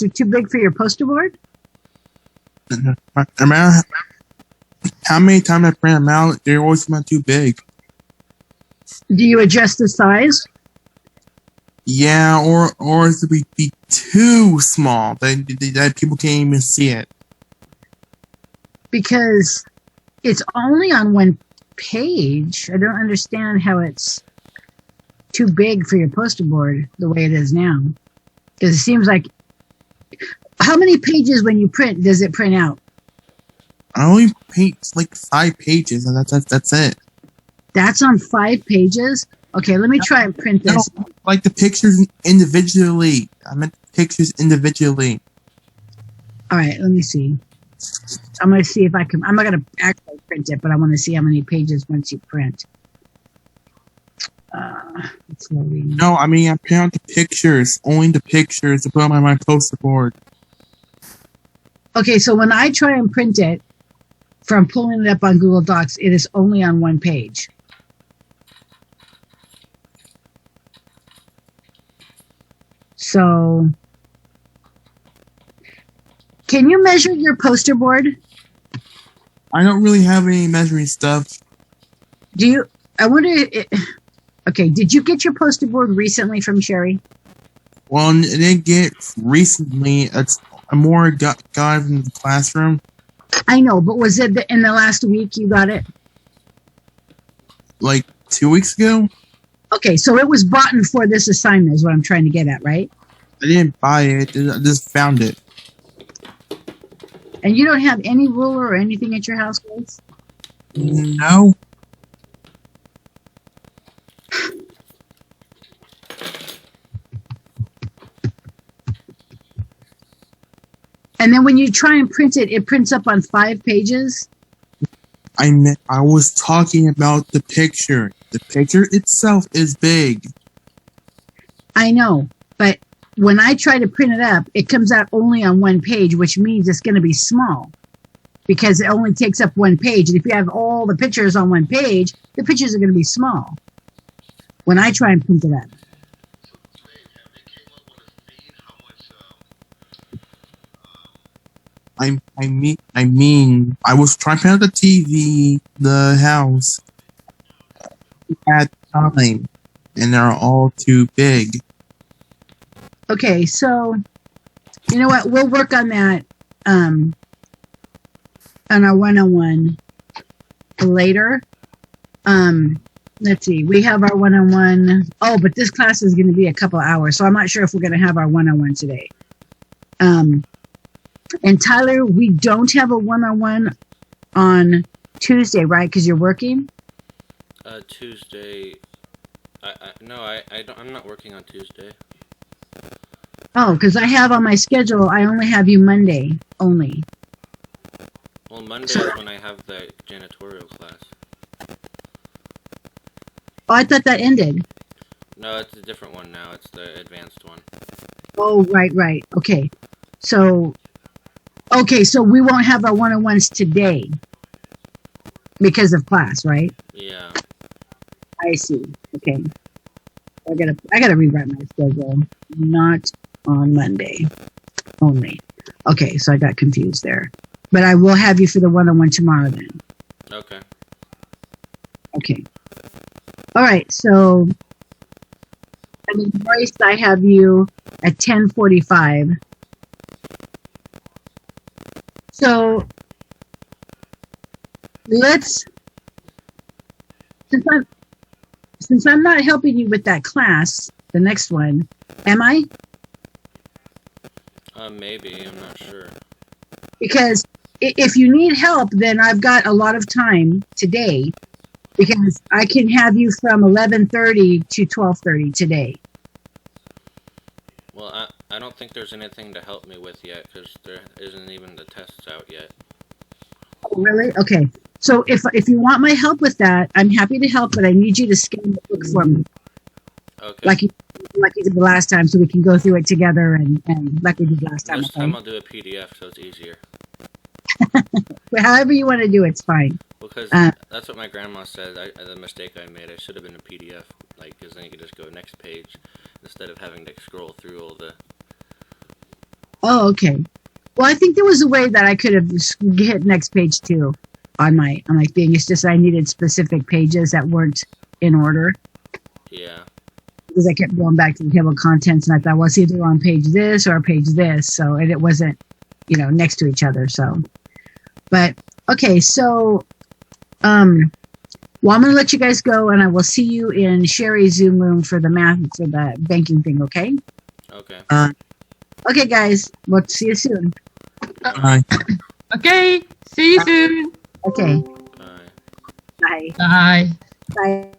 they're too big for your poster board? No matter how many times I print them out, they're always not too big. Do you adjust the size? Yeah, or it would be too small that people can't even see it. Because it's only on one page. I don't understand how it's too big for your poster board the way it is now. Because it seems like, how many pages when you print does it print out? I only paint like 5 pages, and that's it. That's on 5 pages? Okay, let me try and print this. No, like the pictures individually. I meant pictures individually. All right, let me see. I'm going to see if I can. I'm not going to actually print it, but I want to see how many pages once you print. It's loading. No, I mean I print out the pictures, only the pictures to put on my poster board. Okay, so when I try and print it from pulling it up on Google Docs, it is only on one page. So, can you measure your poster board? I don't really have any measuring stuff. Do you? I wonder. Okay, did you get your poster board recently from Sherry? Well, I didn't get recently. It's more got in the classroom. I know, but was it in the last week you got it? Like 2 weeks ago? Okay, so it was bought for this assignment is what I'm trying to get at, right? I didn't buy it. I just found it. And you don't have any ruler or anything at your house, Grace? No. And then when you try and print it, it prints up on 5 pages? I was talking about the picture. The picture itself is big. I know, but when I try to print it up, it comes out only on 1 page, which means it's going to be small because it only takes up 1 page. And if you have all the pictures on 1 page, the pictures are going to be small when I try and print it up. I mean, I was trying to print out the TV, the house at time, and they're all too big. Okay, so you know what? We'll work on that on our one-on-one later. Let's see. We have our one-on-one. Oh, but this class is going to be a couple hours, so I'm not sure if we're going to have our one-on-one today. And Tyler, we don't have a one-on-one on Tuesday, right? Because you're working. Tuesday. I'm not working on Tuesday. Oh, because I have on my schedule, I only have you Monday only. Well, Monday is when I have the janitorial class. Oh, I thought that ended. No, it's a different one now. It's the advanced one. Oh, right. Okay. So we won't have our one-on-ones today because of class, right? Yeah. I see. Okay. I gotta rewrite my schedule. Not on Monday only. Okay, so I got confused there. But I will have you for the one-on-one tomorrow then. Okay. Okay. All right, so I mean, Bryce, I have you at 10:45. So let's, since I'm not helping you with that class, the next one, am I? Maybe, I'm not sure. Because if you need help, then I've got a lot of time today because I can have you from 11:30 to 12:30 today. Well, I don't think there's anything to help me with yet because there isn't even the tests out yet. Oh, really? Okay. So if you want my help with that, I'm happy to help, but I need you to scan the book for me. Okay. Like you did the last time, so we can go through it together and like we did last time. This time I'll do a PDF, so it's easier. However you want to do it's fine. Because that's what my grandma said. The mistake I made, I should have been a PDF, because then you could just go next page instead of having to scroll through all the Oh, okay. Well, I think there was a way that I could have hit next page too on my thing. It's just I needed specific pages that weren't in order Yeah. because I kept going back to the table of contents, and I thought, well, it's either on page this or page this. So, and it wasn't, next to each other. So, but okay. So, well, I'm going to let you guys go, and I will see you in Sherry's Zoom room for the math for the banking thing. Okay. Okay. Okay, guys. We'll see you soon. Bye. Okay. See you soon. Okay. Bye. Bye. Bye. Bye.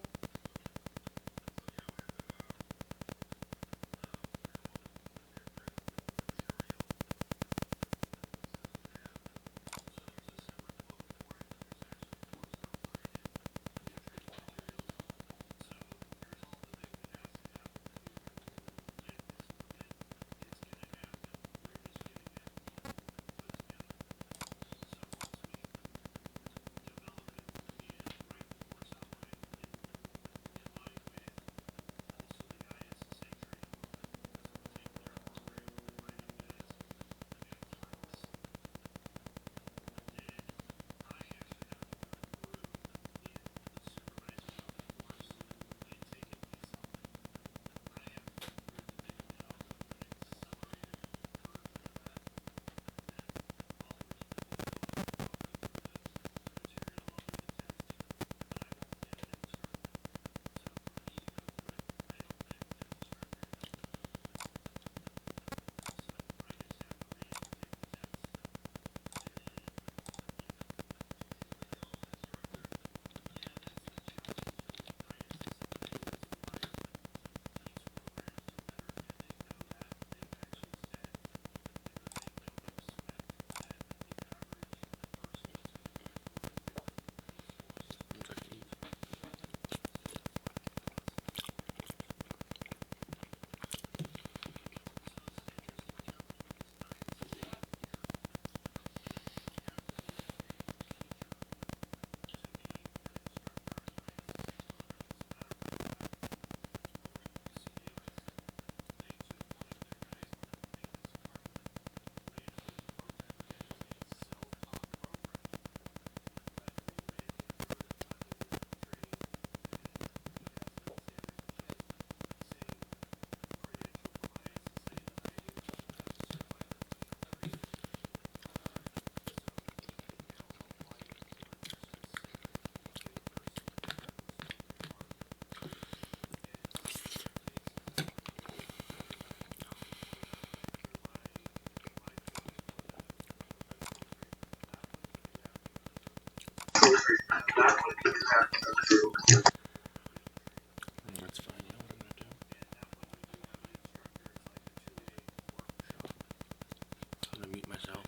That's fine. You know what I'm gonna do? I'm gonna mute myself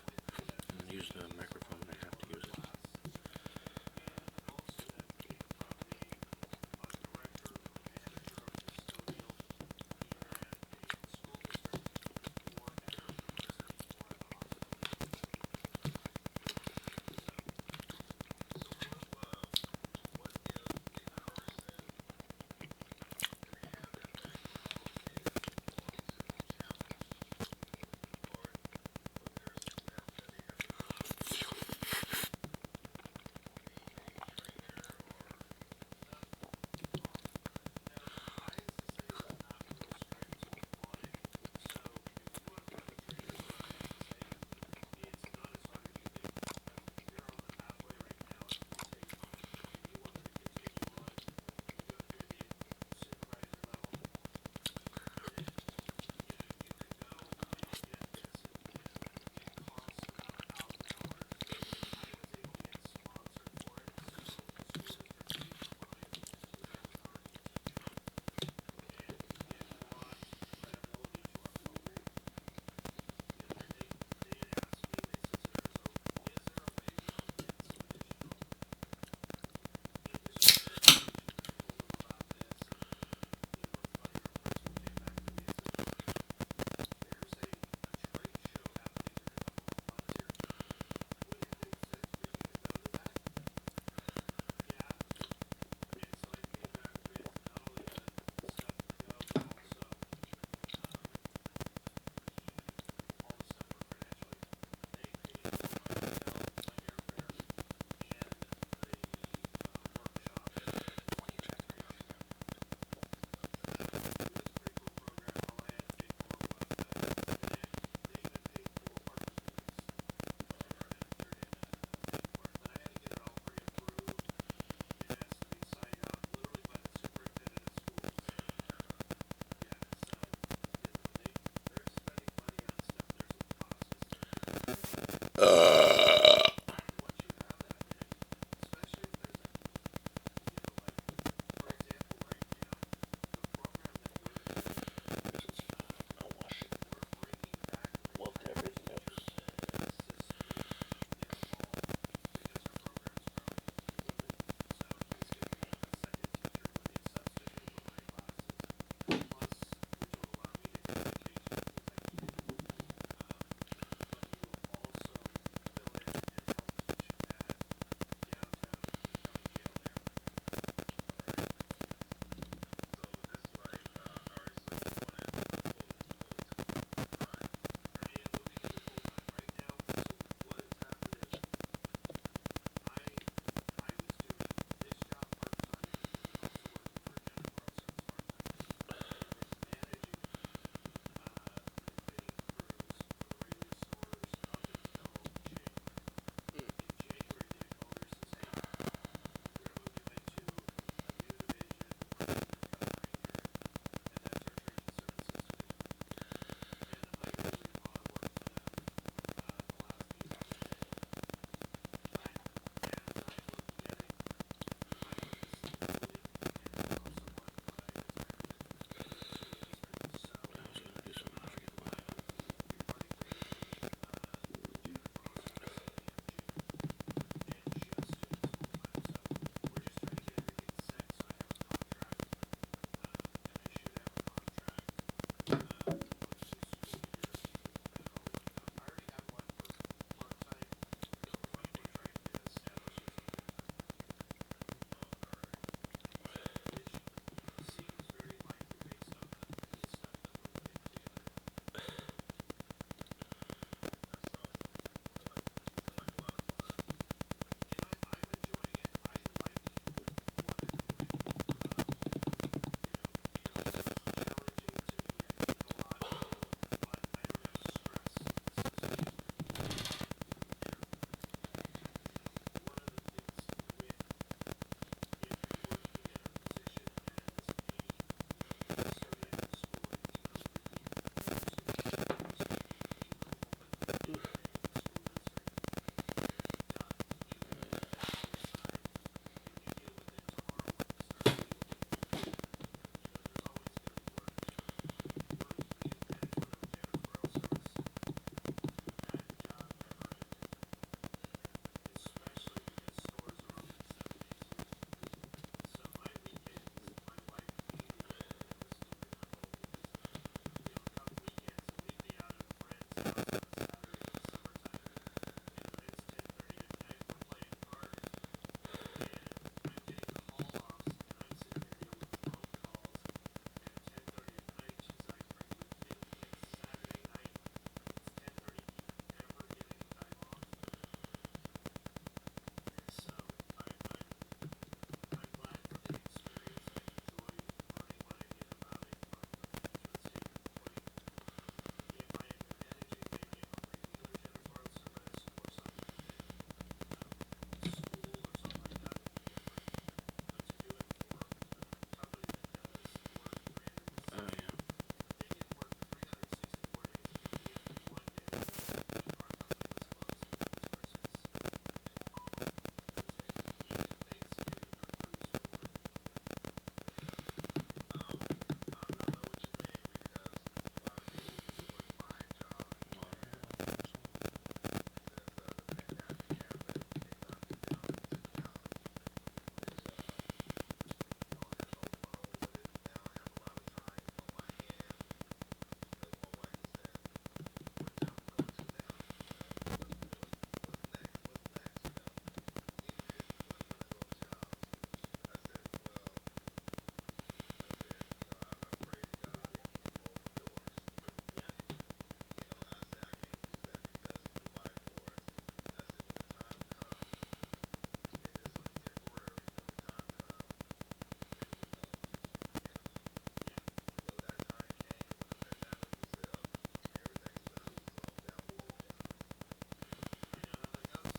and use the microphone when I have to use it.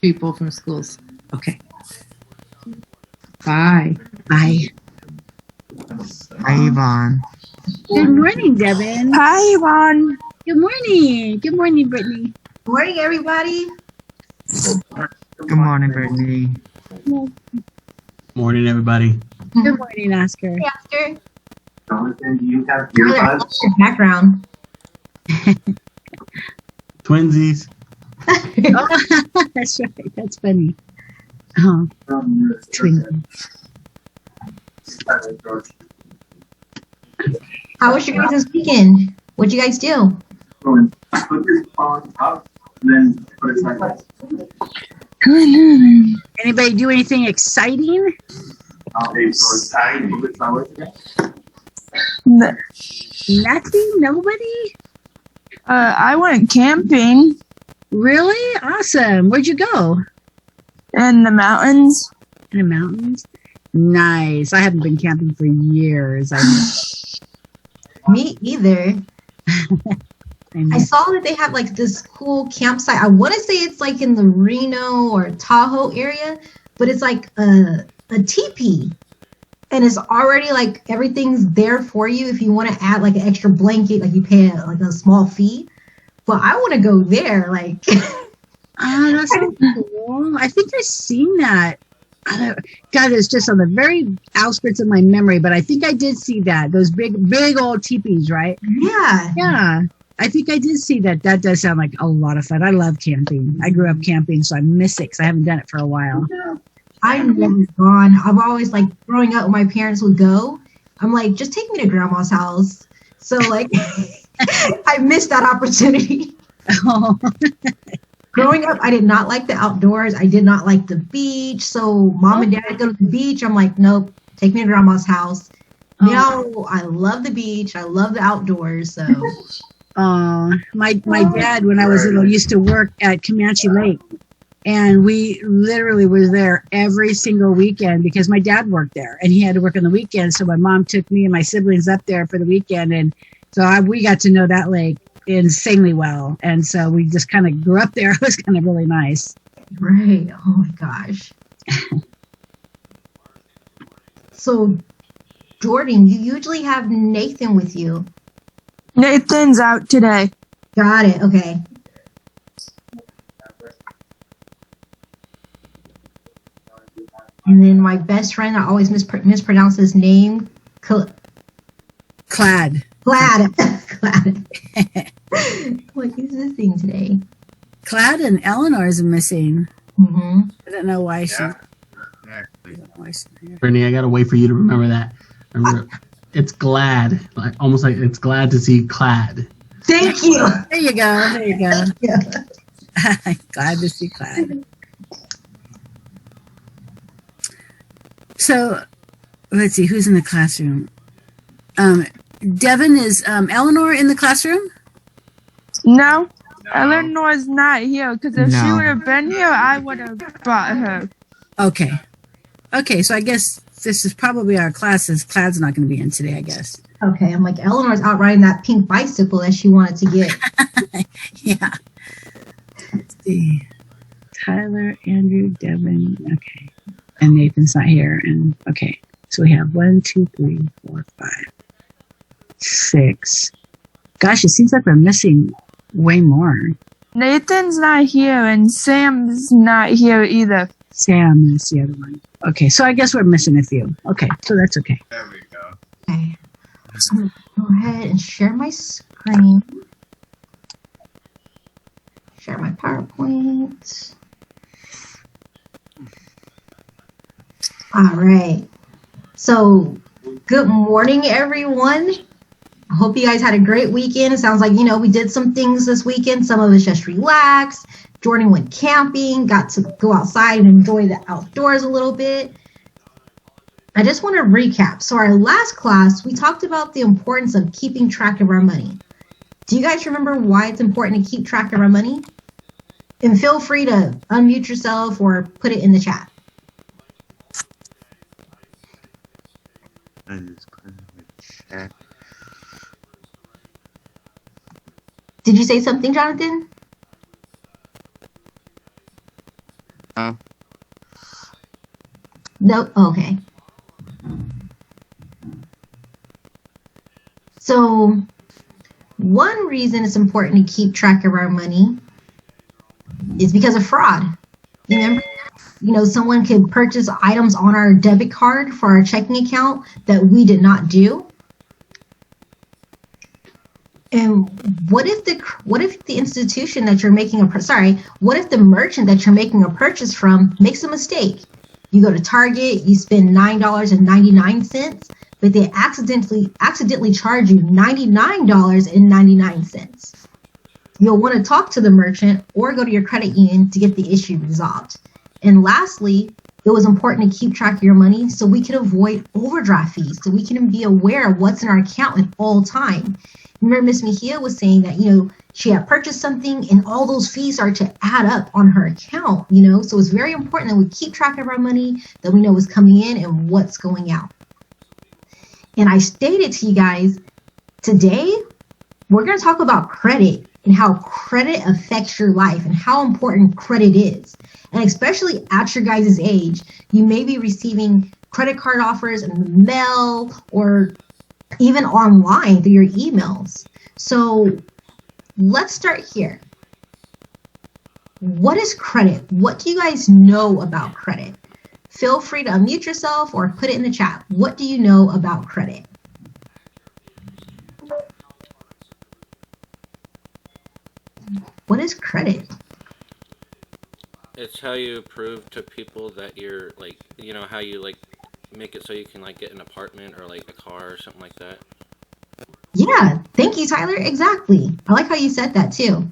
People from schools. Okay. Bye. Bye. Hi, Yvonne. Good morning, Devin. Hi, Yvonne. Good morning. Good morning, Brittany. Morning, everybody. Good morning, Brittany. Morning, everybody. Good morning, Oscar. Hey, Oscar. Jonathan, do you have Tyler, I earbuds? love your background. Twinsies. Oh, that's right. That's funny. Oh, twin. How was your guys' weekend? What'd you guys do? Put your phone up, and then put it sideways. Anybody do anything exciting? Okay, so it's tight. Move it sideways again. Nothing? Nobody? I went camping Really? Awesome. Where'd you go? in the mountains. In the mountains? Nice. I haven't been camping for years. Me either. I I saw that they have like this cool campsite. I want to say it's like in the Reno or Tahoe area, but it's like a teepee. And it's already like everything's there for you. If you want to add like an extra blanket, like you pay like a small fee. But I want to go there. Like, Oh, that's so cool. I think I've seen that. God, it's just on the very outskirts of my memory, but I think I did see that. Those big old teepees, right? yeah. Yeah. I think I did see that. That does sound like a lot of fun. I love camping. I grew up camping, so I miss it because I haven't done it for a while. I've never gone. I've always like growing up when my parents would go. I'm like, just take me to grandma's house. So like, I missed that opportunity. Oh, Growing up, I did not like the outdoors. I did not like the beach. So mom and dad would go to the beach. I'm like, nope, take me to grandma's house. Now I love the beach. I love the outdoors. So my dad, when I was little, used to work at Comanche Lake. And we literally was there every single weekend because my dad worked there and he had to work on the weekend. So my mom took me and my siblings up there for the weekend. And so we got to know that lake insanely well. And so we just kind of grew up there. It was kind of really nice. right. Oh my gosh. So Jordan, you usually have Nathan with you. Nathan's out today. Got it. Okay. And then my best friend, I always mispronounce his name. Clad. Glad. Glad. What is this thing today? Clad and Eleanor is missing. Mm-hmm. I don't know why she. Brittany, I gotta wait for you to remember that. Remember, it's glad, like almost like it's glad to see clad. Thank you. There you go. There you go. Yeah. Glad to see Clad. So, let's see, who's in the classroom? Devin, is Eleanor in the classroom? No, Eleanor's not here because if she No. would have been here, I would have brought her. Okay. Okay, so I guess this is probably our classes. Clad's not going to be in today, I guess. Okay, I'm like, Eleanor's out riding that pink bicycle that she wanted to get. Yeah. Let's see. Tyler, Andrew, Devin. Okay. And Nathan's not here. And okay. So we have 1, 2, 3, 4, 5, 6. Gosh, it seems like we're missing way more. Nathan's not here, and Sam's not here either. Sam is the other one. Okay, so I guess we're missing a few. Okay, so that's okay. There we go. Okay. I'm gonna go ahead and share my screen. Share my PowerPoint. All right. So, good morning, everyone. I hope you guys had a great weekend. It sounds like, we did some things this weekend. Some of us just relaxed. Jordan went camping, got to go outside and enjoy the outdoors a little bit. I just want to recap. So our last class, we talked about the importance of keeping track of our money. Do you guys remember why it's important to keep track of our money? And feel free to unmute yourself or put it in the chat. I just put it in the chat. Did you say something, Jonathan? No? Okay. So, one reason it's important to keep track of our money is because of fraud. Remember, someone could purchase items on our debit card for our checking account that we did not do. And what if the institution that you're making what if the merchant that you're making a purchase from makes a mistake? You go to Target, you spend $9.99, but they accidentally charge you $99.99. You'll want to talk to the merchant or go to your credit union to get the issue resolved. And lastly, it was important to keep track of your money so we can avoid overdraft fees, so we can be aware of what's in our account at all time. Remember, Miss Mejia was saying that, she had purchased something and all those fees are to add up on her account, so it's very important that we keep track of our money, that we know what's coming in and what's going out. And I stated to you guys, today, we're going to talk about credit and how credit affects your life and how important credit is. And especially at your guys' age, you may be receiving credit card offers in the mail or even online through your emails. So let's start here. What is credit? What do you guys know about credit? Feel free to unmute yourself or put it in the chat. What do you know about credit? What is credit? It's how you prove to people that you're how you make it so you can get an apartment or a car or something like that. Yeah, thank you, Tyler. Exactly. I like how you said that too.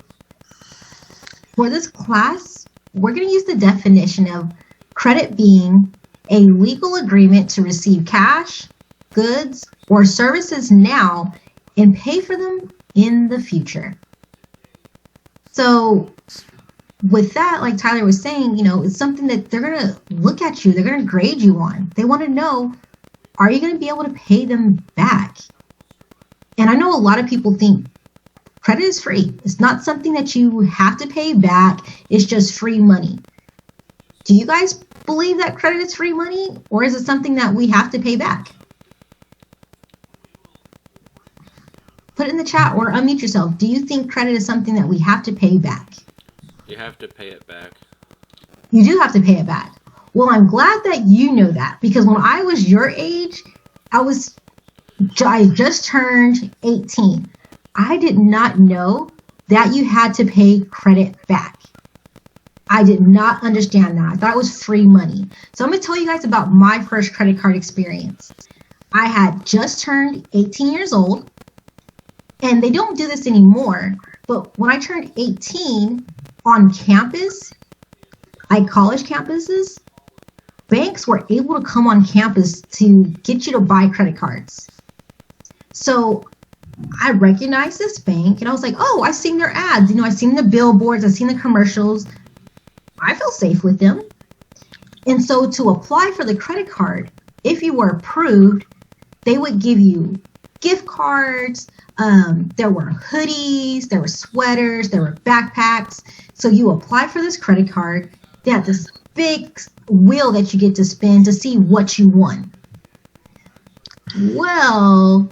For this class, we're going to use the definition of credit being a legal agreement to receive cash, goods, or services now and pay for them in the future. So with that, like Tyler was saying, it's something that they're going to look at you, they're going to grade you on. They want to know, are you going to be able to pay them back? And I know a lot of people think credit is free. It's not something that you have to pay back. It's just free money. Do you guys believe that credit is free money, or is it something that we have to pay back? Put it in the chat or unmute yourself. Do you think credit is something that we have to pay back? You have to pay it back. You do have to pay it back. Well, I'm glad that you know that, because when I was your age, I just turned 18. I did not know that you had to pay credit back. I did not understand that. I thought it was free money. So I'm going to tell you guys about my first credit card experience. I had just turned 18 years old, and they don't do this anymore, but when I turned 18 on campus, like college campuses, banks were able to come on campus to get you to buy credit cards. So I recognized this bank and I was like, oh, I've seen their ads. I've seen the billboards, I've seen the commercials. I feel safe with them. And so to apply for the credit card, if you were approved, they would give you gift cards. There were hoodies, there were sweaters, there were backpacks. So you apply for this credit card. They have this big wheel that you get to spin to see what you won. Well,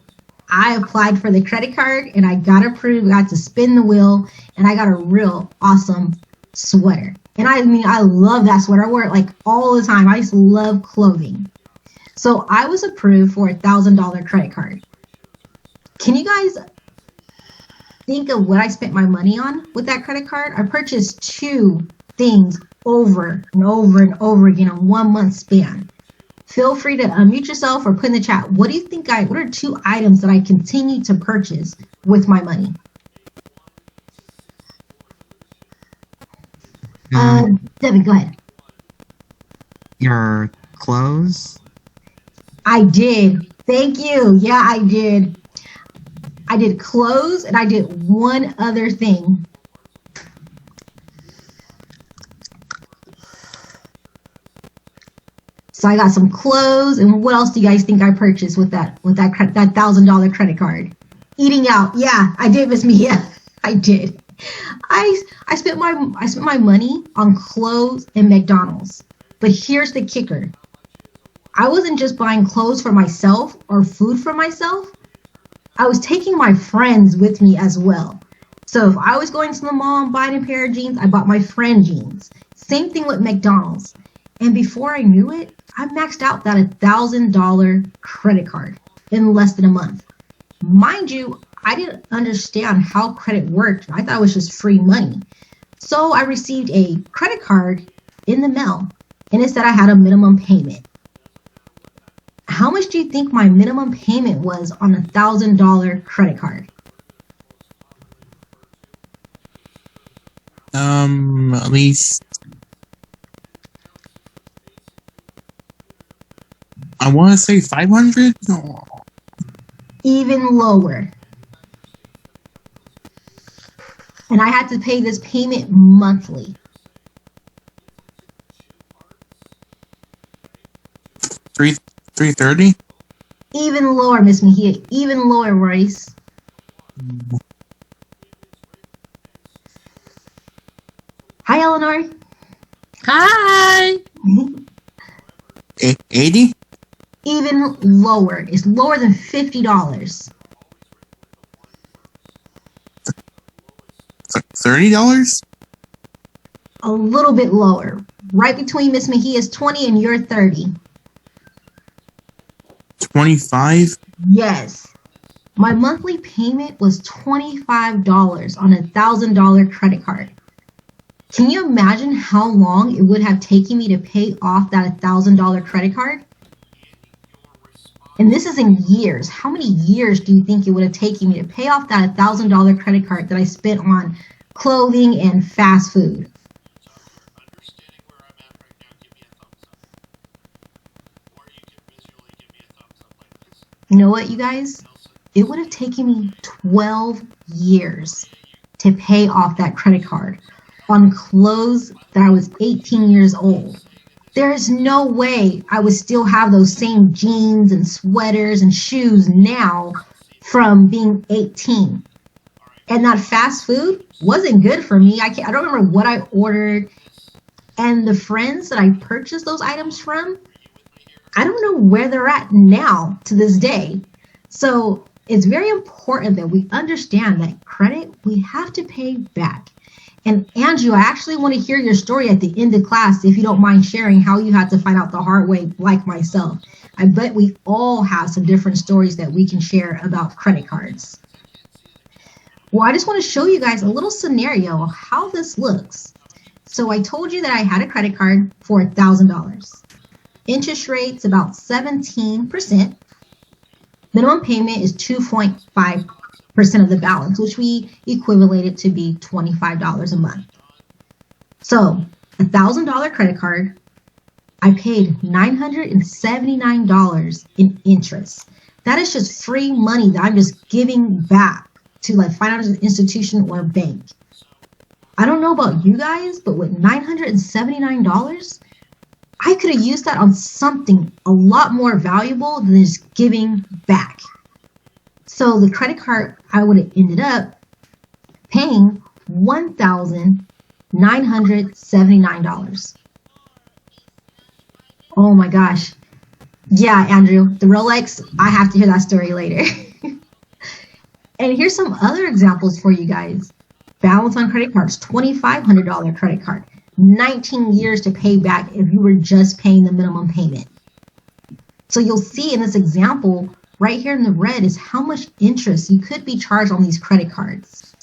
I applied for the credit card and I got approved, got to spin the wheel, and I got a real awesome sweater. And I mean, I love that sweater. I wear it like all the time. I just love clothing. So I was approved for $1,000 credit card. Can you guys think of what I spent my money on with that credit card? I purchased 2 things over and over and over again in 1 month span. Feel free to unmute yourself or put in the chat. What do you think what are 2 items that I continue to purchase with my money? Devin, go ahead. Your clothes? I did. Thank you. Yeah, I did. I did clothes and I did one other thing. So I got some clothes, and what else do you guys think I purchased with that $1,000 credit card? Eating out. Yeah, I did, Miss Mia. I did. I spent my money on clothes and McDonald's. But here's the kicker. I wasn't just buying clothes for myself or food for myself. I was taking my friends with me as well. So if I was going to the mall and buying a pair of jeans, I bought my friend jeans. Same thing with McDonald's. And before I knew it, I maxed out that $1,000 credit card in less than a month. Mind you, I didn't understand how credit worked. I thought it was just free money. So I received a credit card in the mail, and it said I had a minimum payment. How much do you think my minimum payment was on a $1,000 credit card? At least I want to say 500. No. Even lower. And I had to pay this payment monthly. $330. Even lower, Miss Mejia. Even lower, Royce. Hi, Eleanor. Hi. 80. Even lower. It's lower than $50. $30. A little bit lower. Right between Miss Mejia's 20 and your 30. 25. Yes. My monthly payment was $25 on a $1,000 credit card. Can you imagine how long it would have taken me to pay off that $1,000 credit card? And this is in years. How many years do you think it would have taken me to pay off that $1,000 credit card that I spent on clothing and fast food? You know what, you guys? It would have taken me 12 years to pay off that credit card on clothes that I was 18 years old. There is no way I would still have those same jeans and sweaters and shoes now from being 18. And that fast food wasn't good for me. I don't remember what I ordered. And the friends that I purchased those items from, I don't know where they're at now to this day. So it's very important that we understand that credit we have to pay back. And Andrew, I actually want to hear your story at the end of class, if you don't mind sharing how you had to find out the hard way, like myself. I bet we all have some different stories that we can share about credit cards. Well, I just want to show you guys a little scenario of how this looks. So I told you that I had a credit card for $1,000. Interest rate's about 17%. Minimum payment is 2.5% of the balance, which we equivalated to be $25 a month. So $1,000 credit card, I paid $979 in interest. That is just free money that I'm just giving back to like financial institution or bank. I don't know about you guys, but with $979, I could have used that on something a lot more valuable than just giving back. So the credit card, I would have ended up paying $1,979. Oh my gosh. Yeah, Andrew, the Rolex, I have to hear that story later. And here's some other examples for you guys. Balance on credit cards, $2,500 credit card, 19 years to pay back if you were just paying the minimum payment. So you'll see in this example, right here in the red is how much interest you could be charged on these credit cards.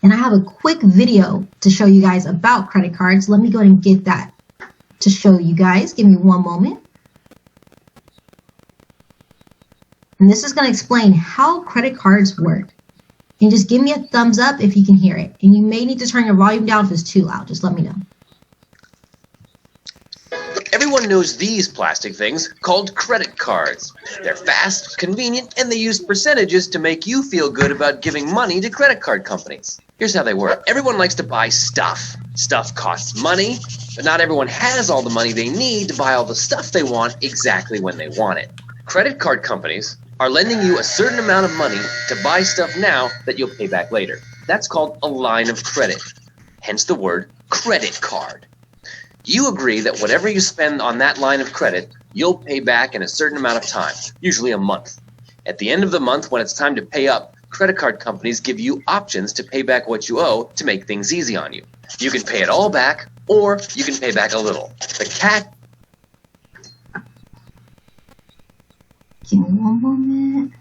And I have a quick video to show you guys about credit cards. Let me go ahead and get that to show you guys. Give me one moment. And this is going to explain how credit cards work. And just give me a thumbs up if you can hear it. And you may need to turn your volume down if it's too loud. Just let me know. Everyone knows these plastic things called credit cards. They're fast, convenient, and they use percentages to make you feel good about giving money to credit card companies. Here's how they work. Everyone likes to buy stuff. Stuff costs money, but not everyone has all the money they need to buy all the stuff they want exactly when they want it. Credit card companies are lending you a certain amount of money to buy stuff now that you'll pay back later. That's called a line of credit, hence the word credit card. You agree that whatever you spend on that line of credit, you'll pay back in a certain amount of time, usually a month. At the end of the month, when it's time to pay up, credit card companies give you options to pay back what you owe to make things easy on you. You can pay it all back, or you can pay back a little. Give me one moment.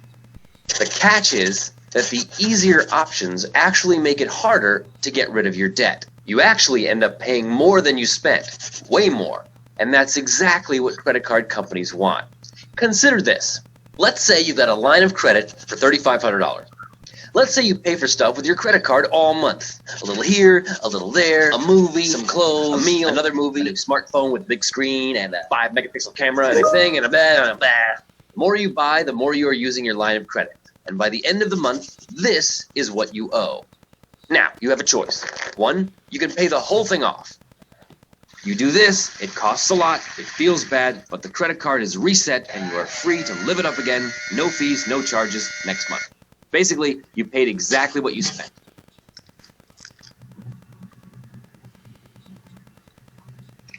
The catch is that the easier options actually make it harder to get rid of your debt. You actually end up paying more than you spent, way more. And that's exactly what credit card companies want. Consider this. Let's say you've got a line of credit for $3,500. Let's say you pay for stuff with your credit card all month. A little here, a little there, a movie, some clothes, a meal, another movie, a smartphone with a big screen and a 5-megapixel camera and a thing and a blah, blah, blah. The more you buy, the more you are using your line of credit. And by the end of the month, this is what you owe. Now, you have a choice. One, you can pay the whole thing off. You do this, it costs a lot, it feels bad, but the credit card is reset and you are free to live it up again, no fees, no charges, next month. Basically, you paid exactly what you spent.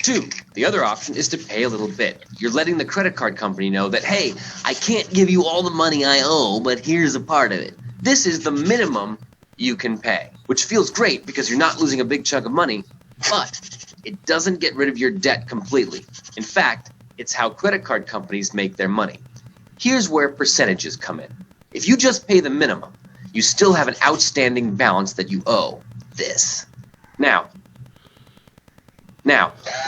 Two, the other option is to pay a little bit. You're letting the credit card company know that, hey, I can't give you all the money I owe, but here's a part of it. This is the minimum you can pay, which feels great because you're not losing a big chunk of money, but it doesn't get rid of your debt completely. In fact, it's how credit card companies make their money. Here's where percentages come in. If you just pay the minimum, you still have an outstanding balance that you owe. This. Now,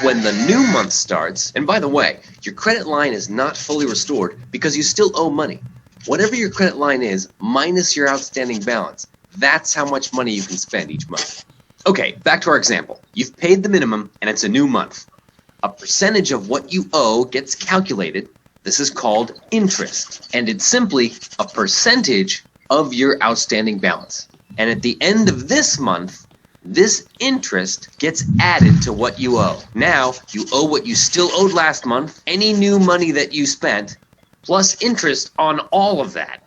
when the new month starts, and by the way, your credit line is not fully restored because you still owe money. Whatever your credit line is, minus your outstanding balance, that's how much money you can spend each month. Okay, back to our example. You've paid the minimum and it's a new month. A percentage of what you owe gets calculated. This is called interest, and it's simply a percentage of your outstanding balance. And at the end of this month, this interest gets added to what you owe. Now, you owe what you still owed last month, any new money that you spent, plus interest on all of that.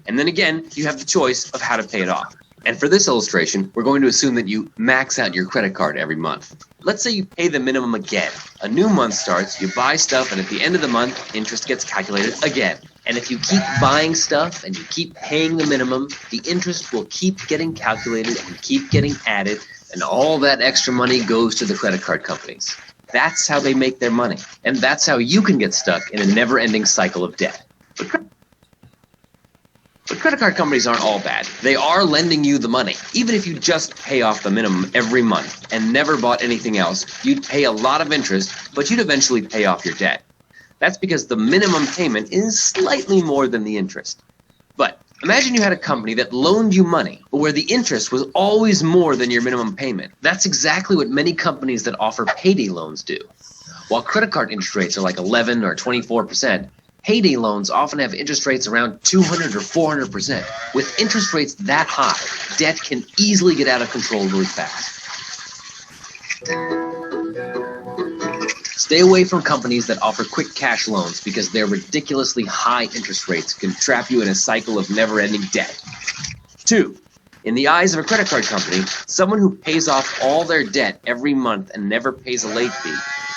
And then again, you have the choice of how to pay it off. And for this illustration, we're going to assume that you max out your credit card every month. Let's say you pay the minimum again. A new month starts, you buy stuff, and at the end of the month, interest gets calculated again. And if you keep buying stuff and you keep paying the minimum, the interest will keep getting calculated and keep getting added, and all that extra money goes to the credit card companies. That's how they make their money. And that's how you can get stuck in a never-ending cycle of debt. But credit card companies aren't all bad. They are lending you the money. Even if you just pay off the minimum every month and never bought anything else, you'd pay a lot of interest, but you'd eventually pay off your debt. That's because the minimum payment is slightly more than the interest. But imagine you had a company that loaned you money, but where the interest was always more than your minimum payment. That's exactly what many companies that offer payday loans do. While credit card interest rates are like 11 or 24%, payday loans often have interest rates around 200 or 400%. With interest rates that high, debt can easily get out of control really fast. Stay away from companies that offer quick cash loans because their ridiculously high interest rates can trap you in a cycle of never-ending debt. 2. In the eyes of a credit card company, someone who pays off all their debt every month and never pays a late fee,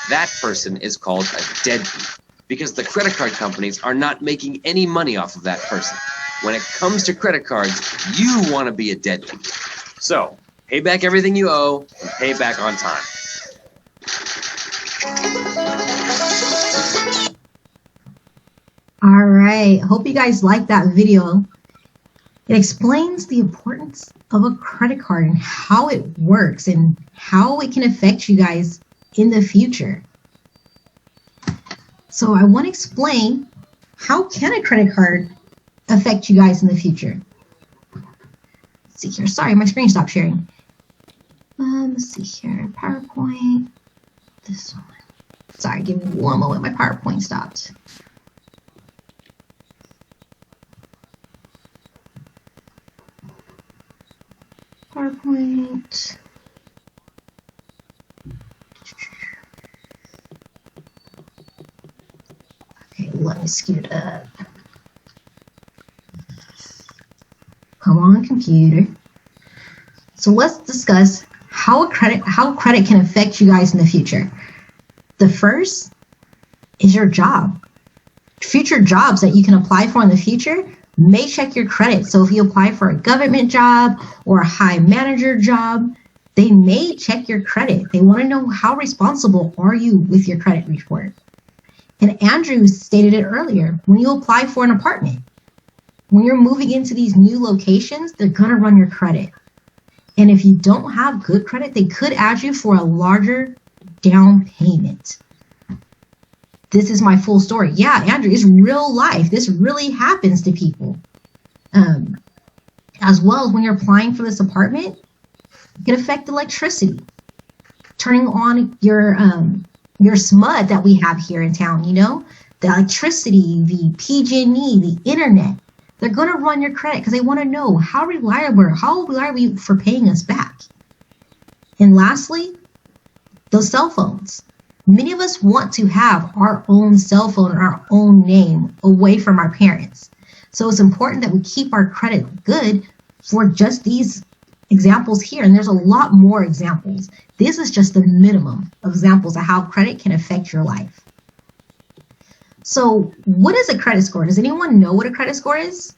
that person is called a deadbeat, because the credit card companies are not making any money off of that person. when it comes to credit cards, you want to be a deadbeat. So, pay back everything you owe and pay back on time. All right. Hope you guys liked that video. It explains the importance of a credit card and how it works and how it can affect you guys in the future. So I want to explain, how can a credit card affect you guys in the future? Let's see here. Sorry, my screen stopped sharing. Let's see here. PowerPoint. This one. Sorry, give me one moment. My PowerPoint stopped. PowerPoint. Okay, let me scoot up. Come on, computer. So let's discuss how credit can affect you guys in the future. The first is your job. Future jobs that you can apply for in the future may check your credit. So if you apply for a government job or a high manager job, they may check your credit. They want to know, how responsible are you with your credit report? And Andrew stated it earlier, when you apply for an apartment, when you're moving into these new locations, they're going to run your credit. And if you don't have good credit, they could ask you for a larger down payment. This is my full story. Yeah, Andrew, it's real life. This really happens to people. As well as when you're applying for this apartment, it can affect electricity. Turning on your SMUD that we have here in town, you know, the electricity, the PG&E, the internet. They're going to run your credit because they want to know how reliable are you for paying us back. And lastly, those cell phones. Many of us want to have our own cell phone and our own name away from our parents. So it's important that we keep our credit good for just these examples here. And there's a lot more examples. This is just the minimum of examples of how credit can affect your life. So what is a credit score? Does anyone know what a credit score is?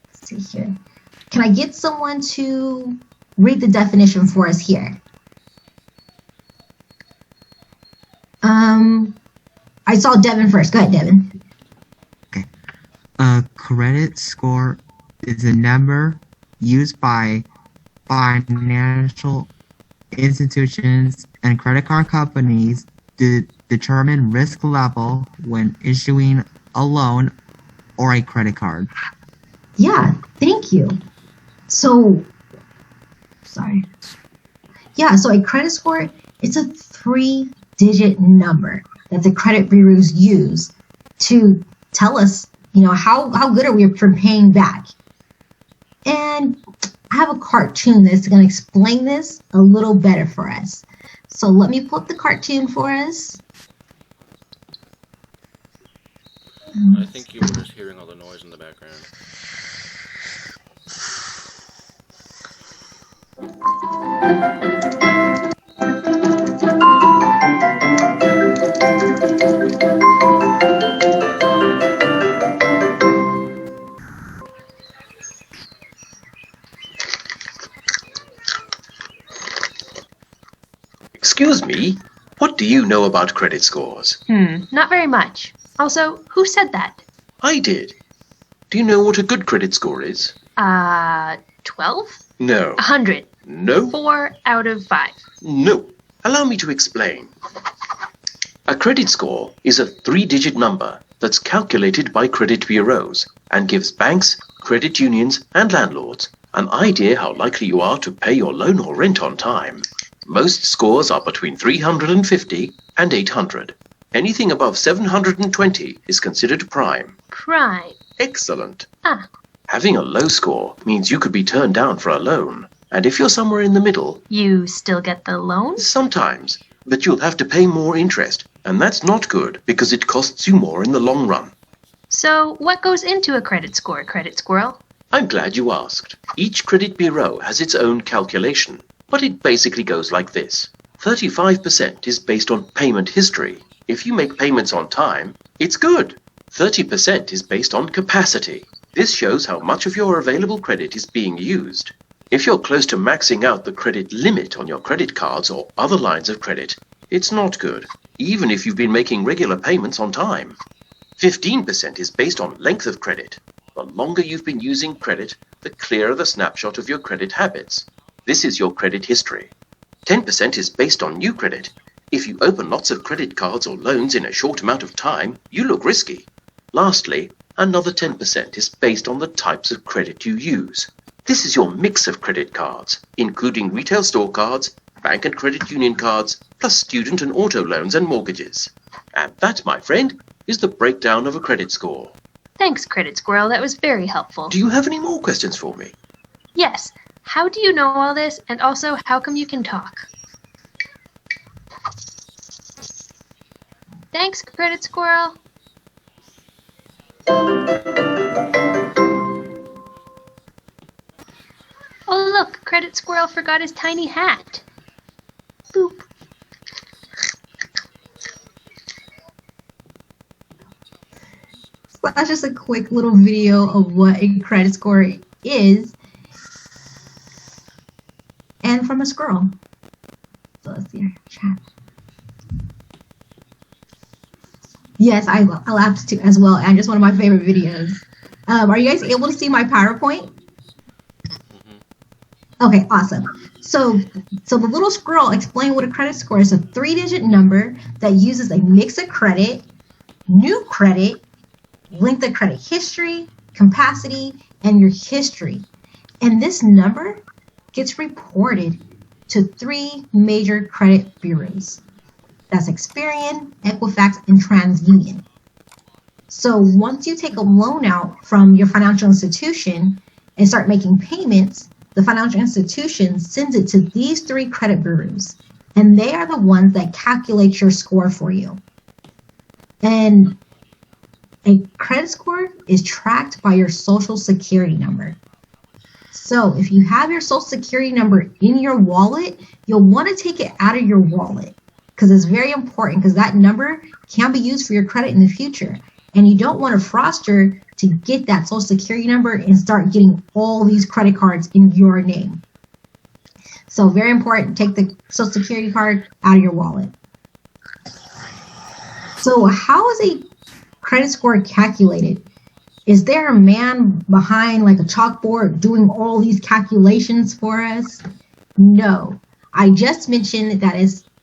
Let's see here. Can I get someone to read the definition for us here? I saw Devin first. Go ahead, Devin. Okay. A credit score is a number used by financial institutions and credit card companies to determine risk level when issuing a loan or a credit card. Yeah, thank you. So, sorry. Yeah, so a credit score, it's a 3-digit number that the credit bureaus use to tell us, you know, how good are we for paying back. And I have a cartoon that's going to explain this a little better for us. So let me pull up the cartoon for us. I think you were just hearing all the noise in the background. Excuse me, what do you know about credit scores? Not very much. Also, who said that? I did. Do you know what a good credit score is? 12? No. 100? No. 4 out of 5. No. Allow me to explain. A credit score is a 3-digit number that's calculated by credit bureaus and gives banks, credit unions, and landlords an idea how likely you are to pay your loan or rent on time. Most scores are between 350 and 800. Anything above 720 is considered prime. Prime. Excellent. Ah. Having a low score means you could be turned down for a loan. And if you're somewhere in the middle, you still get the loan? Sometimes, but you'll have to pay more interest. And that's not good because it costs you more in the long run. So what goes into a credit score, Credit Squirrel? I'm glad you asked. Each credit bureau has its own calculation, but it basically goes like this. 35% is based on payment history, If you make payments on time, it's good. 30% is based on capacity. This shows how much of your available credit is being used. If you're close to maxing out the credit limit on your credit cards or other lines of credit, it's not good, even if you've been making regular payments on time. 15% is based on length of credit. The longer you've been using credit, the clearer the snapshot of your credit habits. This is your credit history. 10% is based on new credit. If you open lots of credit cards or loans in a short amount of time, you look risky. Lastly, another 10% is based on the types of credit you use. This is your mix of credit cards, including retail store cards, bank and credit union cards, plus student and auto loans and mortgages. And that, my friend, is the breakdown of a credit score. Thanks, Credit Squirrel. That was very helpful. Do you have any more questions for me? Yes. How do you know all this? And also, how come you can talk? Thanks, Credit Squirrel. Oh, look, Credit Squirrel forgot his tiny hat. Boop. So that's just a quick little video of what a credit score is, and from a squirrel. So let's see our chat. Yes, I laughed too as well, and just one of my favorite videos. Are you guys able to see my PowerPoint? Okay, awesome. So the little squirrel explained what a credit score is: a 3-digit number that uses a mix of credit, new credit, length of credit history, capacity, and your history. And this number gets reported to 3 major credit bureaus. That's Experian, Equifax, and TransUnion. So once you take a loan out from your financial institution and start making payments, the financial institution sends it to these 3 credit bureaus, and they are the ones that calculate your score for you. And a credit score is tracked by your social security number. So if you have your social security number in your wallet, you'll want to take it out of your wallet because it's very important, because that number can be used for your credit in the future. And you don't want a fraudster to get that social security number and start getting all these credit cards in your name. So very important, take the social security card out of your wallet. So how is a credit score calculated? Is there a man behind like a chalkboard doing all these calculations for us? No. I just mentioned that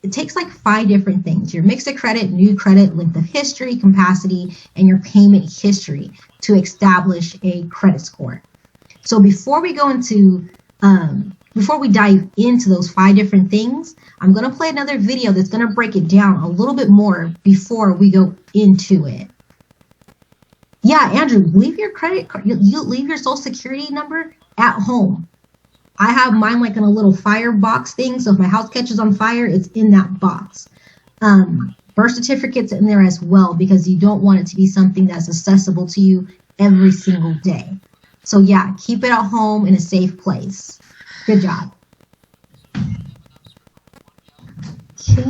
it takes like 5 different things: your mix of credit, new credit, length of history, capacity, and your payment history to establish a credit score. So before we go into, before we dive into those 5 different things, I'm going to play another video that's going to break it down a little bit more before we go into it. Yeah, Andrew, leave your credit card, you leave your social security number at home. I have mine like in a little fire box thing, so if my house catches on fire, it's in that box. Birth certificate's in there as well, because you don't want it to be something that's accessible to you every single day. So yeah, keep it at home in a safe place. Good job. Okay,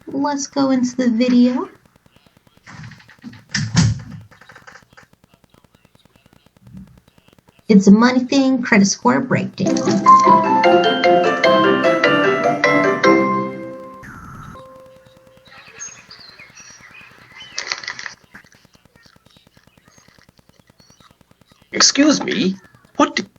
let's go into the video. It's a money thing, credit score breakdown. Excuse me, what did...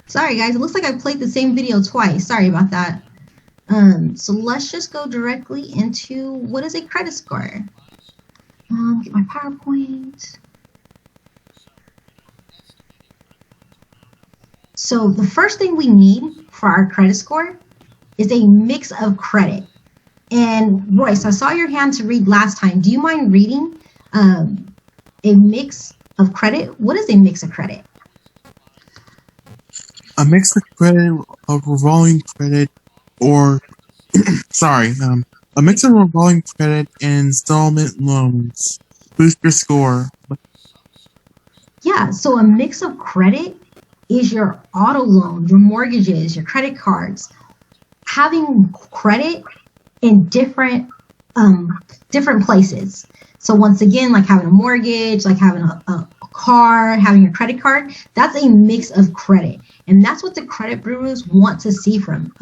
Sorry guys, it looks like I played the same video twice. Sorry about that. So let's just go directly into what is a credit score. Get my PowerPoint. So the first thing we need for our credit score is a mix of credit. And Royce, I saw your hand to read last time. Do you mind reading a mix of credit? What is a mix of credit? a mix of credit, of revolving credit, or a mix of revolving credit and installment loans. Boost your score. Yeah, so a mix of credit is your auto loan, your mortgages, your credit cards. Having credit in different places. So once again, like having a mortgage, like having a car, having a credit card, that's a mix of credit. And that's what the credit bureaus want to see from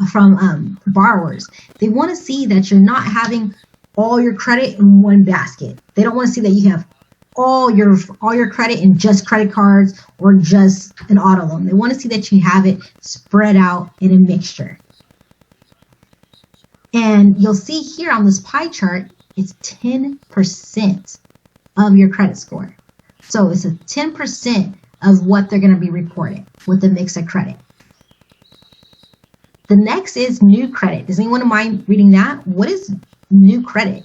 borrowers. They want to see that you're not having all your credit in one basket. They don't want to see that you have all your credit in just credit cards or just an auto loan. They want to see that you have it spread out in a mixture. And you'll see here on this pie chart, it's 10% of your credit score. So it's a 10% of what they're going to be reporting with the mix of credit. The next is new credit. Does anyone mind reading that? What is new credit?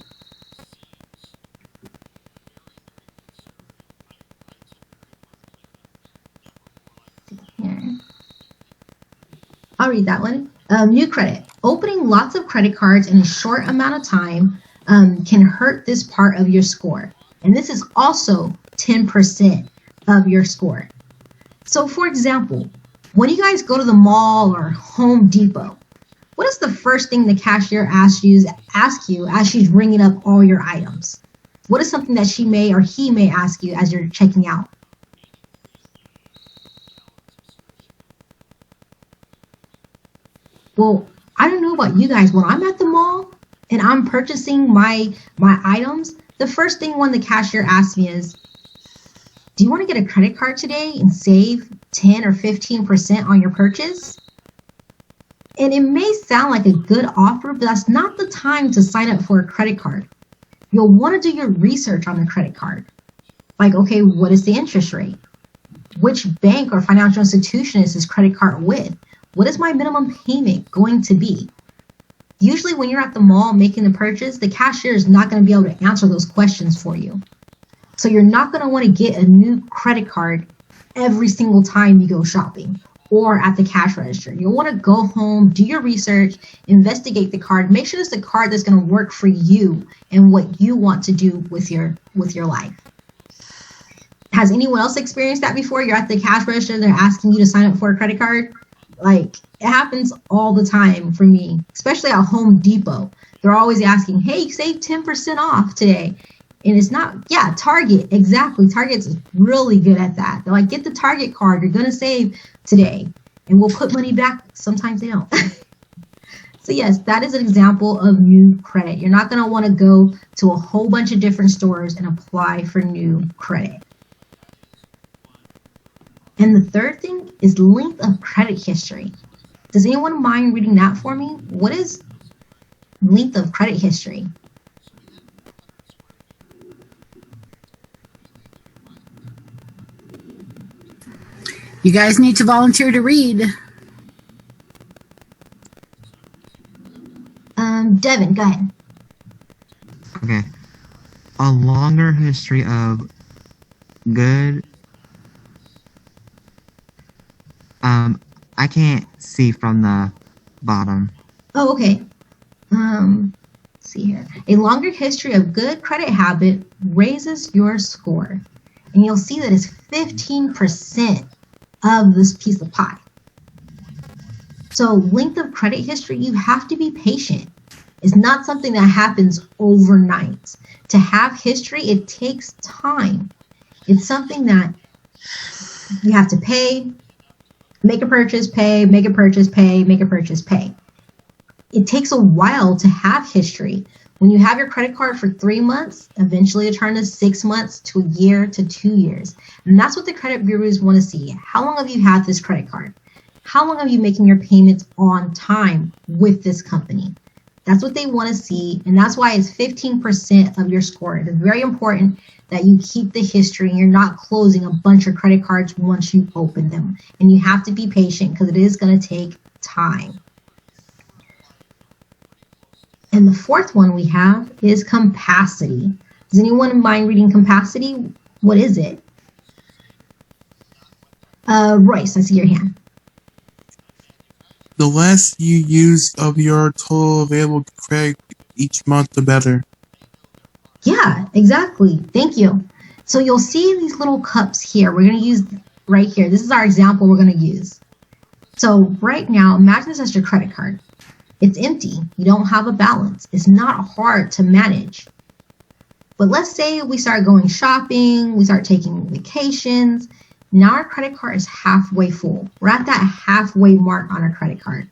Here. I'll read that one. New credit. Opening lots of credit cards in a short amount of time can hurt this part of your score. And this is also 10% of your score. So for example, when you guys go to the mall or Home Depot, what is the first thing the cashier asks you as she's ringing up all your items? What is something that she may or he may ask you as you're checking out? Well, I don't know about you guys. When I'm at the mall and I'm purchasing my items, the first thing when the cashier asks me is, do you want to get a credit card today and save 10 or 15% on your purchase? And it may sound like a good offer, but that's not the time to sign up for a credit card. You'll want to do your research on the credit card. Like, okay, what is the interest rate? Which bank or financial institution is this credit card with? What is my minimum payment going to be? Usually when you're at the mall making the purchase, the cashier is not going to be able to answer those questions for you. So you're not going to want to get a new credit card every single time you go shopping or at the cash register. You'll want to go home, do your research, investigate the card, make sure it's the card that's going to work for you and what you want to do with your life. Has anyone else experienced that before? You're at the cash register, they're asking you to sign up for a credit card. Like, it happens all the time for me, especially at Home Depot. They're always asking, hey, save 10% off today. And it's not, yeah, Target, exactly. Target's really good at that. They're like, get the Target card, you're going to save today. And we'll put money back. Sometimes they don't. So yes, that is an example of new credit. You're not going to want to go to a whole bunch of different stores and apply for new credit. And the third thing is length of credit history. Does anyone mind reading that for me? What is length of credit history? You guys need to volunteer to read. Devin, go ahead. Okay. A longer history of good. I can't see from the bottom. Oh, okay. Let's see here. A longer history of good credit habit raises your score. And you'll see that it's 15% of this piece of pie. So length of credit history, you have to be patient. It's not something that happens overnight. To have history, it takes time. It's something that you have to pay, make a purchase, pay, make a purchase, pay, make a purchase, pay. It takes a while to have history. When you have your credit card for 3 months, eventually it turns to 6 months to a year to 2 years. And that's what the credit bureaus want to see. How long have you had this credit card? How long have you making your payments on time with this company? That's what they want to see. And that's why it's 15% of your score. It is very important that you keep the history and you're not closing a bunch of credit cards once you open them. And you have to be patient because it is going to take time. And the fourth one we have is capacity. Does anyone mind reading capacity? What is it? Royce, I see your hand. The less you use of your total available credit each month, the better. Yeah, exactly. Thank you. So you'll see these little cups here. We're going to use right here. This is our example we're going to use. So right now, imagine this as your credit card. It's empty. You don't have a balance. It's not hard to manage. But let's say we start going shopping, we start taking vacations. Now our credit card is halfway full. We're at that halfway mark on our credit card.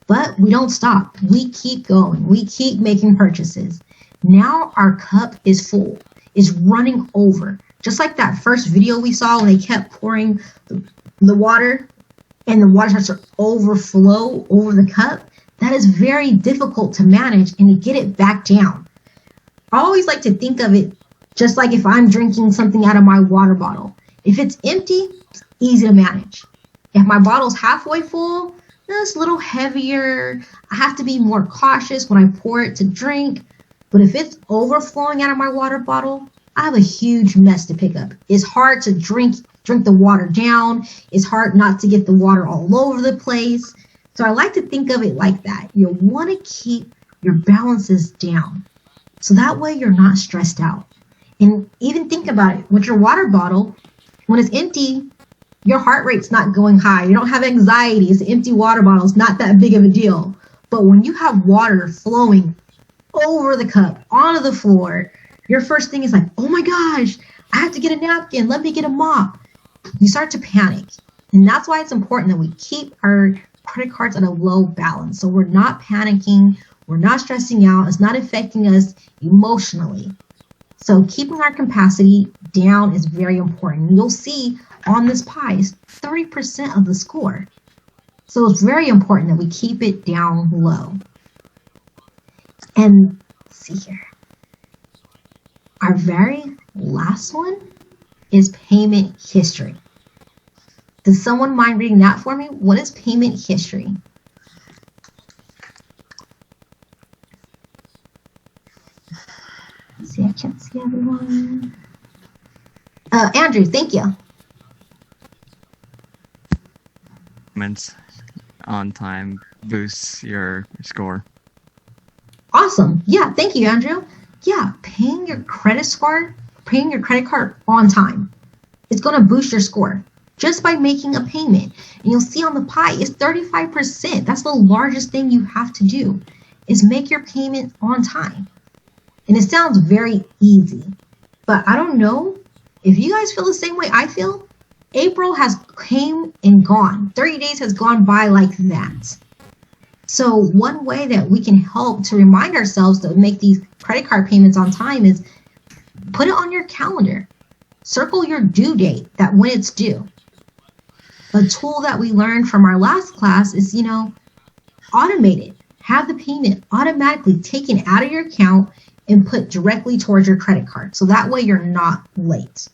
But we don't stop. We keep going. We keep making purchases. Now our cup is full. It's running over. Just like that first video we saw when they kept pouring the water and the water starts to overflow over the cup. That is very difficult to manage and to get it back down. I always like to think of it just like if I'm drinking something out of my water bottle. If it's empty, it's easy to manage. If my bottle's halfway full, it's a little heavier. I have to be more cautious when I pour it to drink. But if it's overflowing out of my water bottle, I have a huge mess to pick up. It's hard to drink the water down. It's hard not to get the water all over the place. So I like to think of it like that. You want to keep your balances down. So that way you're not stressed out. And even think about it. With your water bottle, when it's empty, your heart rate's not going high. You don't have anxiety. It's an empty water bottle. It's not that big of a deal. But when you have water flowing over the cup, onto the floor, your first thing is like, oh my gosh, I have to get a napkin. Let me get a mop. You start to panic. And that's why it's important that we keep our credit cards at a low balance. So we're not panicking. We're not stressing out. It's not affecting us emotionally. So keeping our capacity down is very important. You'll see on this pie is 30% of the score. So it's very important that we keep it down low. And let's see here. Our very last one is payment history. Does someone mind reading that for me? What is payment history? Let's see, I can't see everyone. Andrew, thank you. Payments on time boosts your score. Awesome. Yeah, thank you, Andrew. Yeah, paying your credit card on time. It's going to boost your score just by making a payment. And you'll see on the pie, it's 35%. That's the largest thing you have to do is make your payment on time. And it sounds very easy, but I don't know if you guys feel the same way I feel. April has came and gone. 30 days has gone by like that. So one way that we can help to remind ourselves to make these credit card payments on time is put it on your calendar. Circle your due date, that when it's due. A tool that we learned from our last class is, automate it. Have the payment automatically taken out of your account and put directly towards your credit card. So that way you're not late.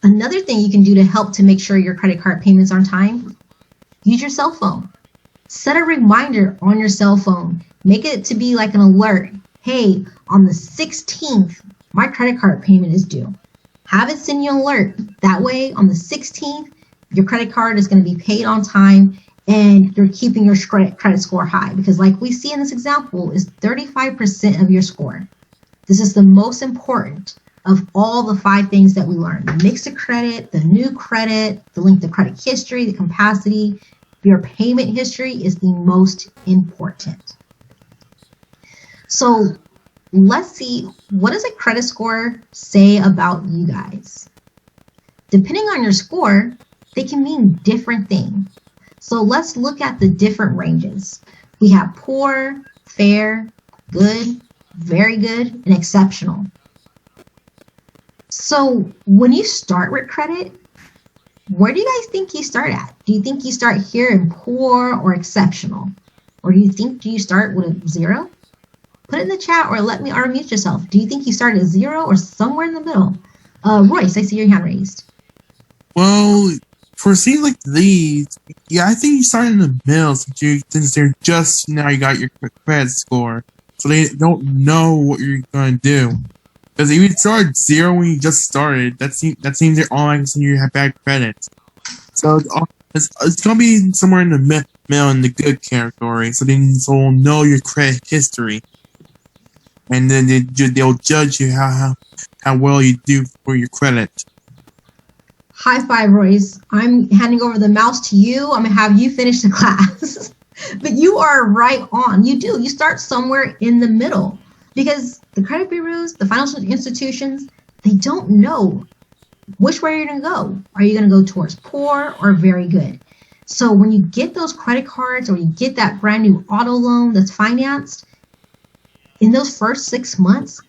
Another thing you can do to help to make sure your credit card payments are on time, use your cell phone. Set a reminder on your cell phone. Make it to be like an alert. Hey, on the 16th, my credit card payment is due. Have it send you an alert. That way, on the 16th, your credit card is going to be paid on time and you're keeping your credit score high. Because like we see in this example, is 35% of your score. This is the most important of all the 5 things that we learned. The mix of credit, the new credit, the link to credit history, the capacity. Your payment history is the most important. So let's see, what does a credit score say about you guys? Depending on your score, they can mean different things. So let's look at the different ranges. We have poor, fair, good, very good, and exceptional. So when you start with credit, where do you guys think you start at? Do you think you start here in poor or exceptional? Or do you start with a 0? Put it in the chat or let me unmute yourself. Do you think you start at 0 or somewhere in the middle? Royce, I see your hand raised. Well, for scenes like these, yeah, I think you start in the middle since they're just now you got your credit score. So they don't know what you're going to do. Because if you start at 0 when you just started, that seems you're all like you have bad credit. So it's going to be somewhere in the mail in the good category, so they'll know your credit history, and then they'll judge you how well you do for your credit. High five, Royce. I'm handing over the mouse to you. I'm gonna have you finish the class. But you are right on. You do. You start somewhere in the middle because the credit bureaus, the financial institutions, they don't know which way you're going to go. Are you going to go towards poor or very good? So when you get those credit cards or you get that brand new auto loan that's financed, in those first 6 months,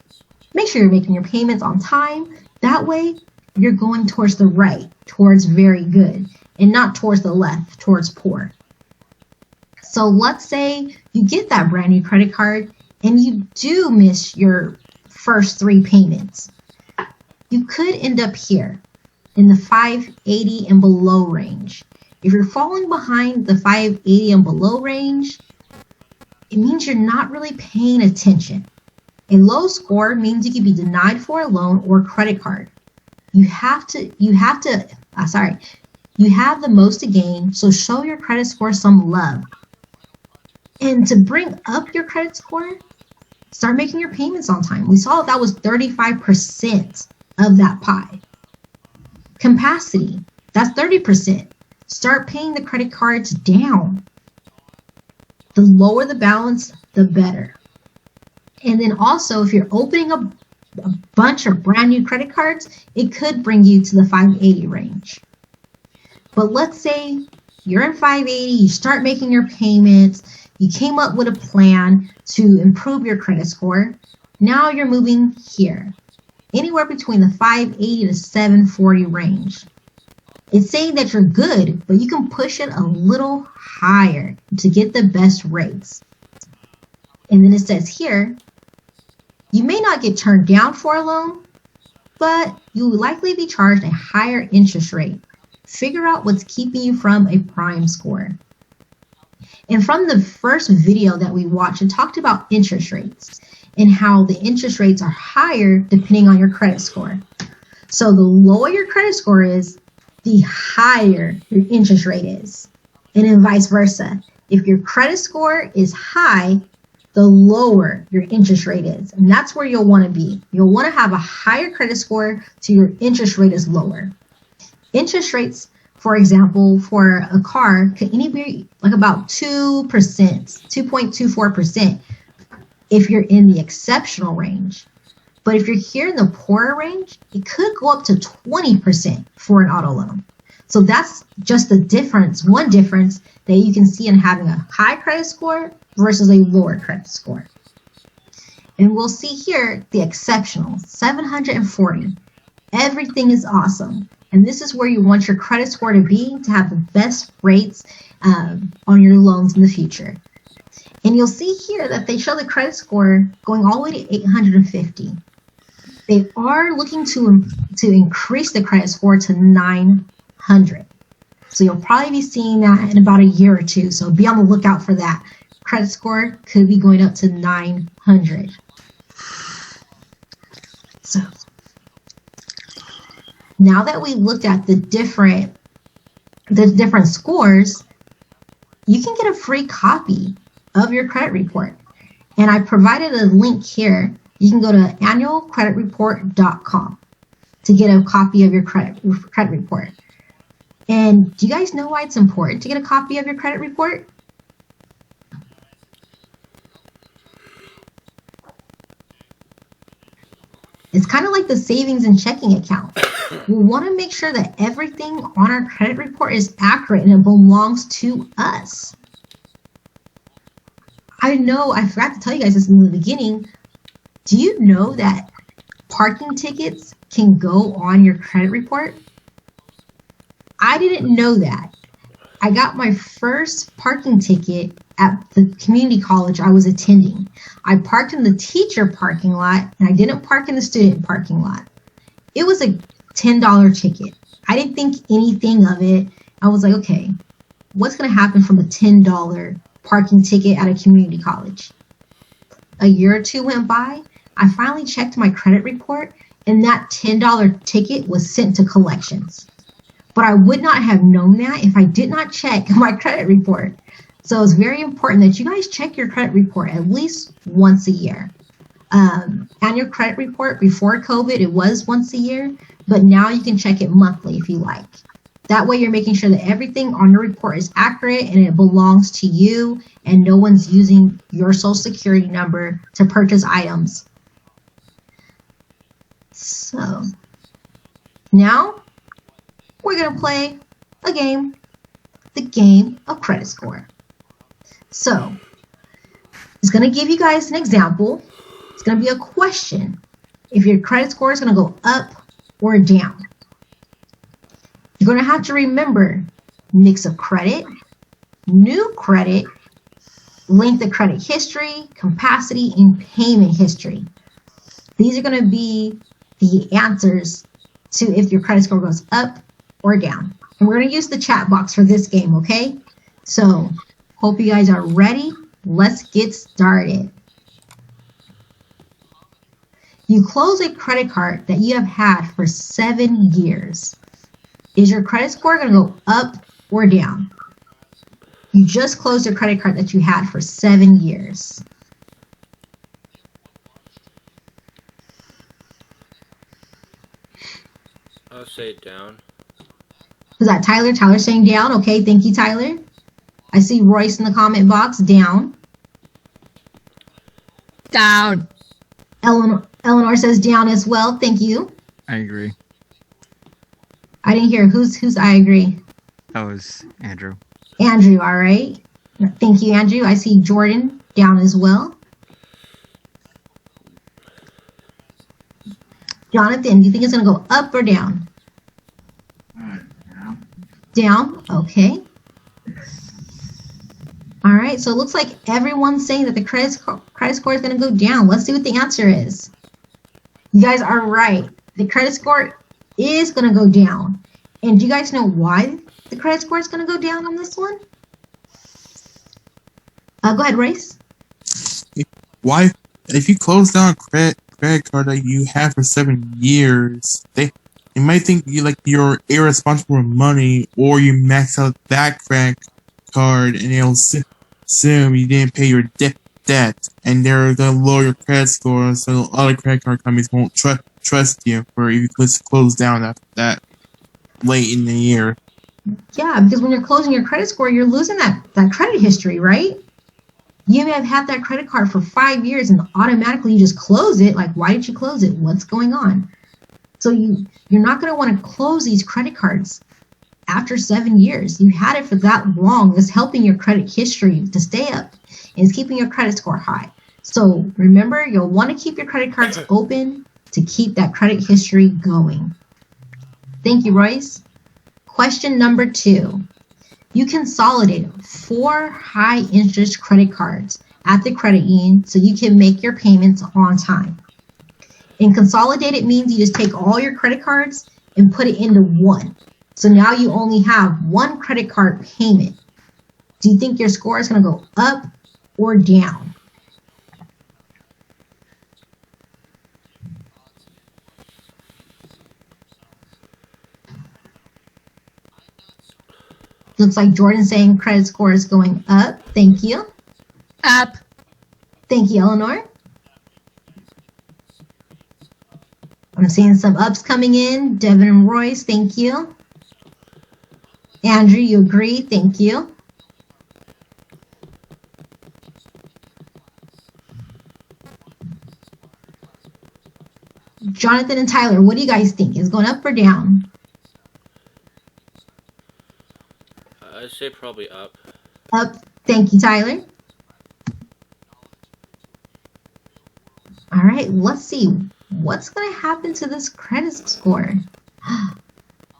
make sure you're making your payments on time. That way, you're going towards the right, towards very good, and not towards the left, towards poor. So let's say you get that brand new credit card and you do miss your first 3 payments. You could end up here in the 580 and below range. If you're falling behind the 580 and below range, it means you're not really paying attention. A low score means you could be denied for a loan or credit card. You have the most to gain, so show your credit score some love. And to bring up your credit score, start making your payments on time. We saw that was 35% of that pie. Capacity, that's 30%. Start paying the credit cards down. The lower the balance, the better. And then also, if you're opening a bunch of brand new credit cards, it could bring you to the 580 range. But let's say you're in 580, you start making your payments, you came up with a plan to improve your credit score. Now you're moving here, anywhere between the 580 to 740 range. It's saying that you're good, but you can push it a little higher to get the best rates. And then it says here, you may not get turned down for a loan, but you will likely be charged a higher interest rate. Figure out what's keeping you from a prime score. And from the first video that we watched, it talked about interest rates and how the interest rates are higher depending on your credit score. So the lower your credit score is, the higher your interest rate is. And then vice versa. If your credit score is high, the lower your interest rate is. And that's where you'll want to be. You'll want to have a higher credit score so your interest rate is lower. Interest rates, for example, for a car could be like about 2%, 2.24% if you're in the exceptional range. But if you're here in the poorer range, it could go up to 20% for an auto loan. So that's just the difference, one difference that you can see in having a high credit score versus a lower credit score. And we'll see here the exceptional, 740. Everything is awesome. And this is where you want your credit score to be to have the best rates on your loans in the future. And you'll see here that they show the credit score going all the way to 850. They are looking to increase the credit score to 900. So you'll probably be seeing that in about a year or two. So be on the lookout for that. Credit score could be going up to 900. So now that we looked at the different scores, you can get a free copy of your credit report. And I provided a link here. You can go to annualcreditreport.com to get a copy of your credit report. And do you guys know why it's important to get a copy of your credit report? It's kind of like the savings and checking account. We want to make sure that everything on our credit report is accurate and it belongs to us. I know I forgot to tell you guys this in the beginning. Do you know that parking tickets can go on your credit report? I didn't know that. I got my first parking ticket at the community college I was attending. I parked in the teacher parking lot and I didn't park in the student parking lot. It was a $10 ticket. I didn't think anything of it. I was like, okay, what's going to happen from a $10 parking ticket at a community college? A year or two went by. I finally checked my credit report and that $10 ticket was sent to collections. But I would not have known that if I did not check my credit report. So it's very important that you guys check your credit report at least once a year. Annual credit report before COVID, it was once a year, but now you can check it monthly if you like. That way you're making sure that everything on your report is accurate and it belongs to you and no one's using your social security number to purchase items. So now we're going to play a game, the game of credit score. So it's going to give you guys an example. It's going to be a question. If your credit score is going to go up or down. You're going to have to remember mix of credit, new credit, length of credit history, capacity, and payment history. These are going to be the answers to if your credit score goes up or down. And we're going to use the chat box for this game, okay? So, hope you guys are ready. Let's get started. You close a credit card that you have had for 7 years. Is your credit score going to go up or down? You just closed a credit card that you had for 7 years. I'll say down. Was that Tyler? Tyler saying down. Okay, thank you, Tyler. I see Royce in the comment box. Down. Down. Eleanor says down as well. Thank you. I agree. I didn't hear. Who's I agree? That was Andrew. Andrew, all right. Thank you, Andrew. I see Jordan down as well. Jonathan, do you think it's going to go up or down? Down. Okay. All right. So it looks like everyone's saying that the credit score is going to go down. Let's see what the answer is. You guys are right. The credit score is going to go down. And do you guys know why the credit score is going to go down on this one? Go ahead, Race. Why? If you close down a credit card that you had for 7 years, they might think you're irresponsible with money, or you max out that credit card, and they'll assume you didn't pay your debt, and they're gonna lower your credit score, so other credit card companies won't trust you for if you close down that late in the year. Yeah, because when you're closing your credit score, you're losing that credit history, right? You may have had that credit card for 5 years and automatically you just close it. Like, why did you close it? What's going on? So you're not going to want to close these credit cards after 7 years. You had it for that long. It's helping your credit history to stay up. And it's keeping your credit score high. So remember, you'll want to keep your credit cards open to keep that credit history going. Thank you, Royce. Question number 2. You consolidate 4 high-interest credit cards at the credit union so you can make your payments on time. And consolidated means you just take all your credit cards and put it into one. So now you only have one credit card payment. Do you think your score is going to go up or down? Looks like Jordan's saying credit score is going up. Thank you. Up. Thank you, Eleanor. I'm seeing some ups coming in. Devin and Royce, thank you. Andrew, you agree? Thank you. Jonathan and Tyler, what do you guys think? Is it going up or down? I'd say probably up. Up. Thank you, Tyler. All right, let's see. What's going to happen to this credit score?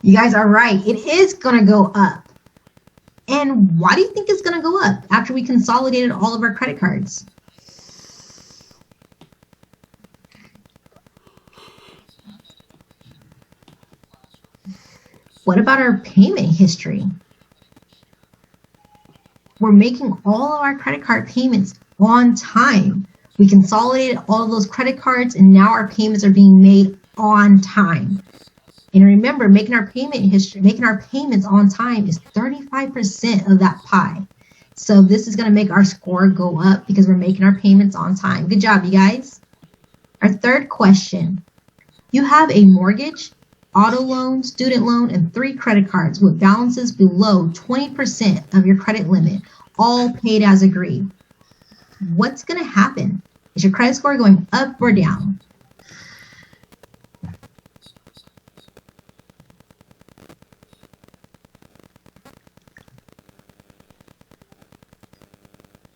You guys are right. It is going to go up. And why do you think it's going to go up after we consolidated all of our credit cards? What about our payment history? We're making all of our credit card payments on time. We consolidated all of those credit cards and now our payments are being made on time. And remember, making our payments on time is 35% of that pie. So this is going to make our score go up because we're making our payments on time. Good job, you guys. Our third question. You have a mortgage, auto loan, student loan, and 3 credit cards with balances below 20% of your credit limit, all paid as agreed. What's going to happen? Is your credit score going up or down?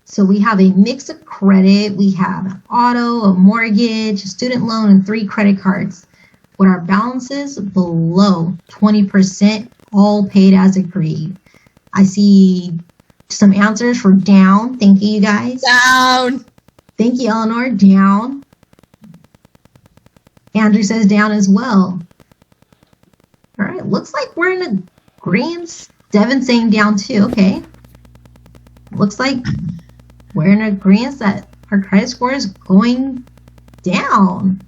So we have a mix of credit. We have an auto, a mortgage, a student loan, and 3 credit cards with our balances below 20%, all paid as agreed. I see some answers for down. Thank you, you guys. Down. Thank you, Eleanor. Down. Andrew says down as well. All right, looks like we're in agreement. Devin saying down too. Okay. Looks like we're in agreement that our credit score is going down.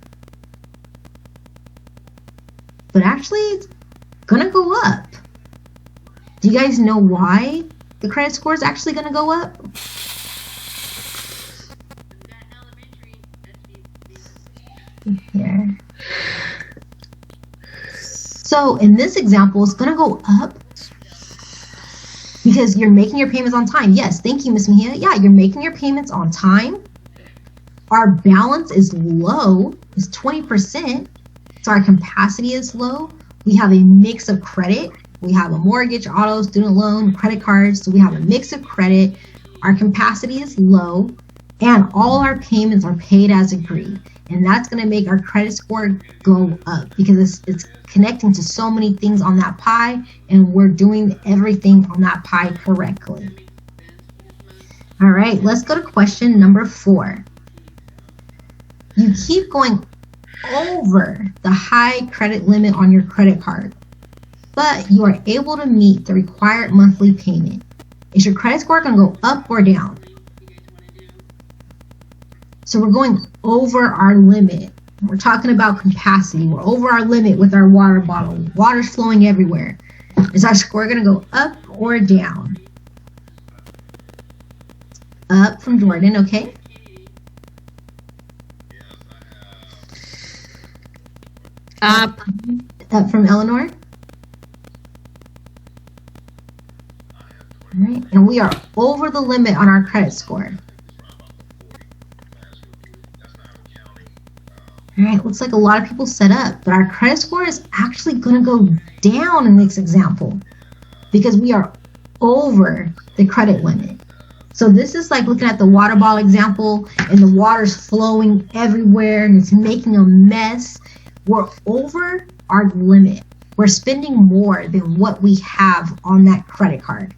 But actually, it's gonna go up. Do you guys know why the credit score is actually gonna go up? Here. So in this example, it's gonna go up because you're making your payments on time. Yes, thank you, Miss Mejia. Yeah, you're making your payments on time. Our balance is low, it's 20%. So our capacity is low. We have a mix of credit. We have a mortgage, auto, student loan, credit cards. So we have a mix of credit. Our capacity is low, and all our payments are paid as agreed. And that's going to make our credit score go up because it's connecting to so many things on that pie, and we're doing everything on that pie correctly. All right, let's go to question number 4. You keep going over the high credit limit on your credit card, but you are able to meet the required monthly payment. Is your credit score going to go up or down? So we're going over our limit. We're talking about capacity. We're over our limit with our water bottle. Water's flowing everywhere. Is our score going to go up or down? Up from Jordan, okay? Up. Up from Eleanor. All right, and we are over the limit on our credit score. All right, looks like a lot of people set up, but our credit score is actually going to go down in this example because we are over the credit limit. So this is like looking at the water bottle example, and the water's flowing everywhere and it's making a mess. We're over our limit. We're spending more than what we have on that credit card.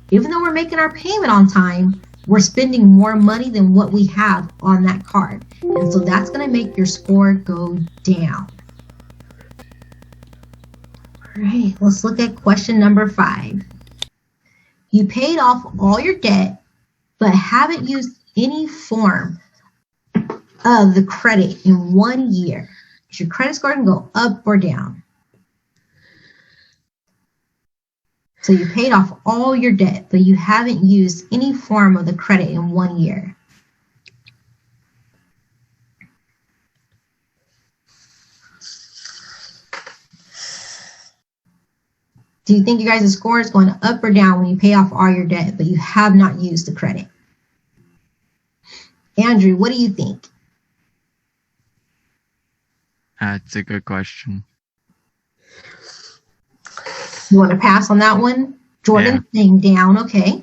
Even though we're making our payment on time, we're spending more money than what we have on that card. And so that's going to make your score go down. All right, let's look at question number 5. You paid off all your debt, but haven't used any form of the credit in 1 year. Is your credit score going to go up or down? So you paid off all your debt, but you haven't used any form of the credit in 1 year. Do you think you guys' score is going up or down when you pay off all your debt, but you have not used the credit? Andrew, what do you think? That's a good question. You want to pass on that one? Jordan saying down, okay.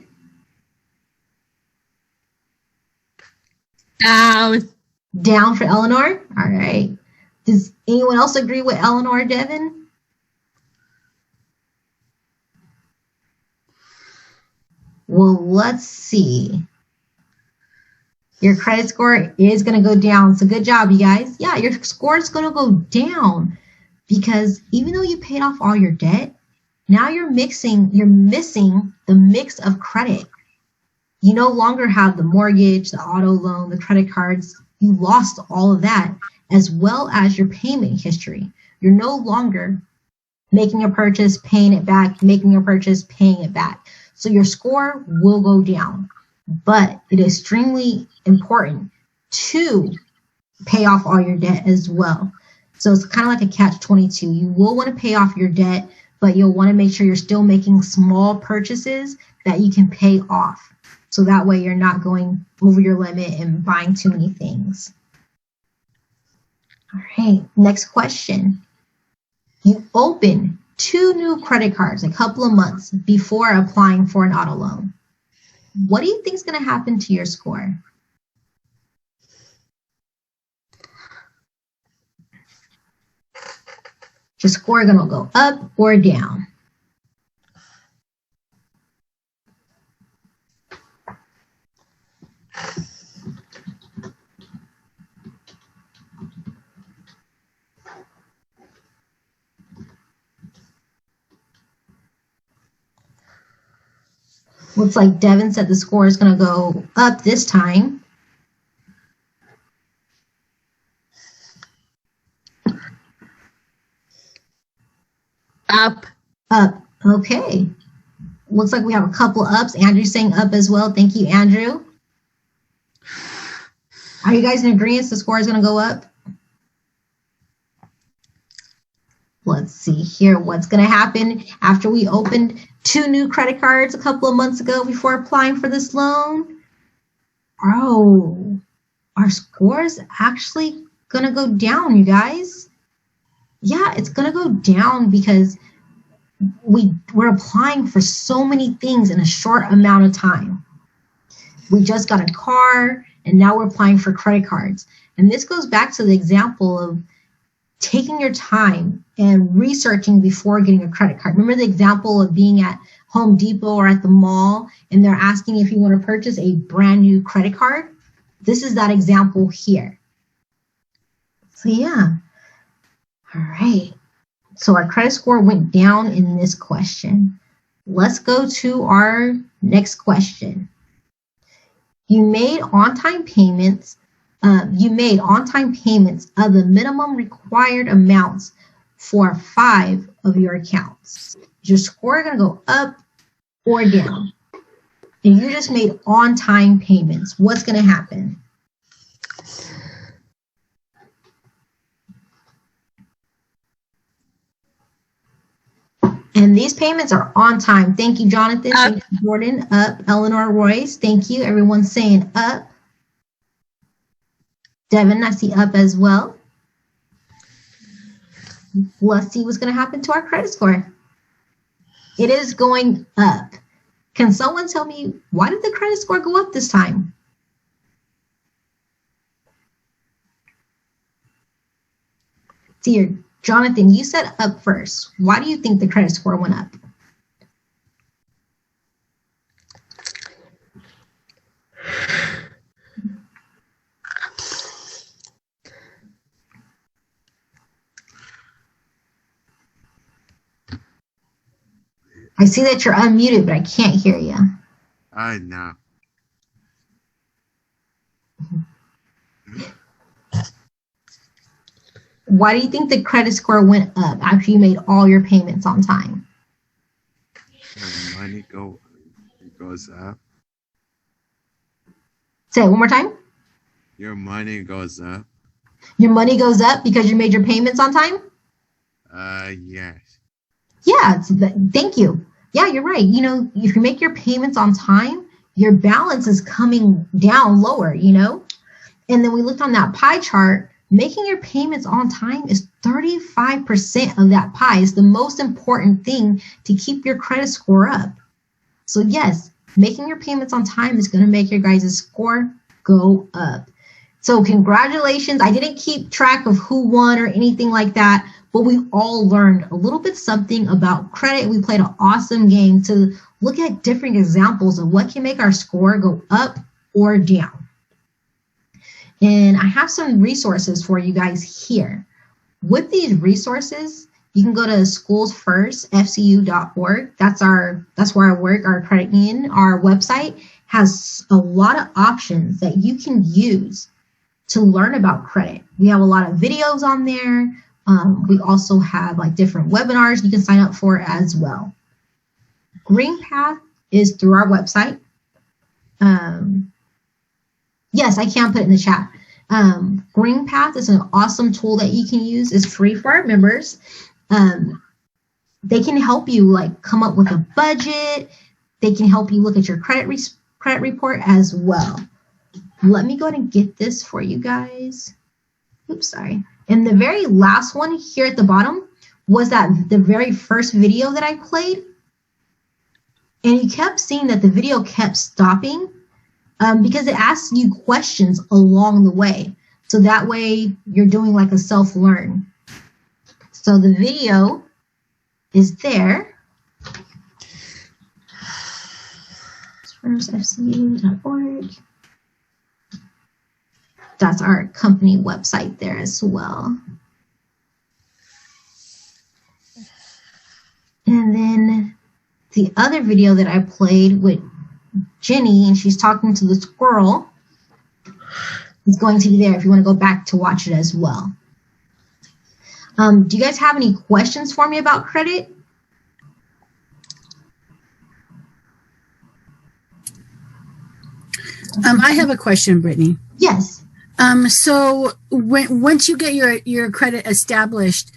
Down. Down for Eleanor? All right. Does anyone else agree with Eleanor, Devin? Well, let's see. Your credit score is going to go down. So good job, you guys. Yeah, your score is going to go down because even though you paid off all your debt, now you're missing the mix of credit. You no longer have the mortgage, the auto loan, the credit cards. You lost all of that, as well as your payment history. You're no longer making a purchase, paying it back, making a purchase, paying it back. So your score will go down, but it is extremely important to pay off all your debt as well. So it's kind of like a catch-22. You will want to pay off your debt, but you'll want to make sure you're still making small purchases that you can pay off. So that way you're not going over your limit and buying too many things. All right, next question. You open 2 new credit cards a couple of months before applying for an auto loan. What do you think is going to happen to your score? Your score is going to go up or down. Looks like Devin said the score is going to go up this time. Up. Up. Okay. Looks like we have a couple ups. Andrew's saying up as well. Thank you, Andrew. Are you guys in agreement the score is going to go up? Let's see here what's going to happen after we opened 2 new credit cards a couple of months ago before applying for this loan. Oh, our score is actually going to go down, you guys. Yeah, it's going to go down because we're applying for so many things in a short amount of time. We just got a car and now we're applying for credit cards. And this goes back to the example of taking your time and researching before getting a credit card. Remember the example of being at Home Depot or at the mall and they're asking if you want to purchase a brand new credit card? This is that example here. So yeah. All right. So our credit score went down in this question. Let's go to our next question. You made on-time payments of the minimum required amounts for 5 of your accounts. Is your score going to go up or down? And you just made on-time payments. What's going to happen? And these payments are on time. Thank you, Jonathan. Thank you, Jordan. Up. Eleanor Royce. Thank you. Everyone's saying up. Devin, I see up as well. Let's see what's going to happen to our credit score. It is going up. Can someone tell me why did the credit score go up this time? See here, Jonathan, you said up first. Why do you think the credit score went up? I see that you're unmuted, but I can't hear you. I know. Why do you think the credit score went up after you made all your payments on time? Your money goes up. Say it one more time. Your money goes up. Your money goes up because you made your payments on time? Yes. Yeah, thank you. Yeah, you're right. You know, if you make your payments on time, your balance is coming down lower, you know? And then we looked on that pie chart, making your payments on time is 35% of that pie. It's the most important thing to keep your credit score up. So yes, making your payments on time is going to make your guys' score go up. So congratulations. I didn't keep track of who won or anything like that, but we all learned a little bit something about credit. We played an awesome game to look at different examples of what can make our score go up or down. And I have some resources for you guys here. With these resources, you can go to schoolsfirst.fcu.org. That's where I work, our credit union. Our website has a lot of options that you can use to learn about credit. We have a lot of videos on there. We also have like different webinars you can sign up for as well. GreenPath is through our website. Yes, I can put it in the chat. GreenPath is an awesome tool that you can use. It's free for our members. They can help you like come up with a budget. They can help you look at your credit report as well. Let me go ahead and get this for you guys. Oops, sorry. And the very last one here at the bottom was that the very first video that I played. And you kept seeing that the video kept stopping because it asks you questions along the way. So that way you're doing like a self-learn. So the video is there. FCU.org. That's our company website there as well. And then the other video that I played with Jenny, and she's talking to the squirrel, is going to be there if you want to go back to watch it as well. Do you guys have any questions for me about credit? I have a question, Brittany. Yes. So once you get your credit established,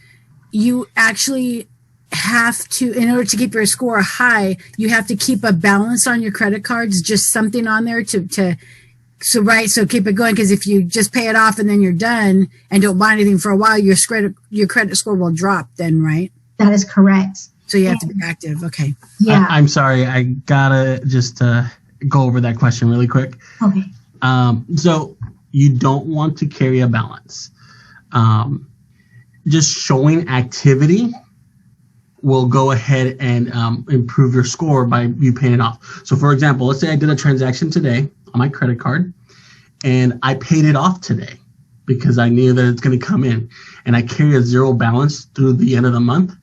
you actually have to, in order to keep your score high, you have to keep a balance on your credit cards, just something on there so keep it going, because if you just pay it off and then you're done and don't buy anything for a while, your credit score will drop then, right? That is correct. So you have to be active. Okay. Yeah. I'm sorry. I gotta just go over that question really quick. Okay. So you don't want to carry a balance. Just showing activity will go ahead and improve your score by you paying it off. So for example, let's say I did a transaction today on my credit card and I paid it off today because I knew that it's going to come in, and I carry a zero balance through the end of the month.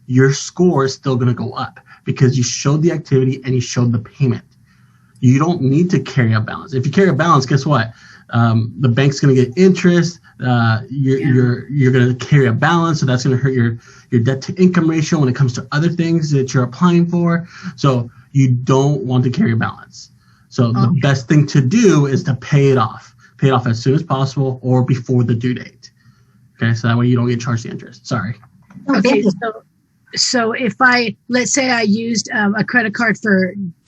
Your score is still going to go up because you showed the activity and you showed the payment. You don't need to carry a balance. If you carry a balance, guess what? The bank's going to get interest. You're going to carry a balance, so that's going to hurt your debt to income ratio when it comes to other things that you're applying for. So you don't want to carry a balance. So the best thing to do is to pay it off. Pay it off as soon as possible or before the due date. Okay, so that way you don't get charged the interest. Sorry. Okay, so if let's say I used a credit card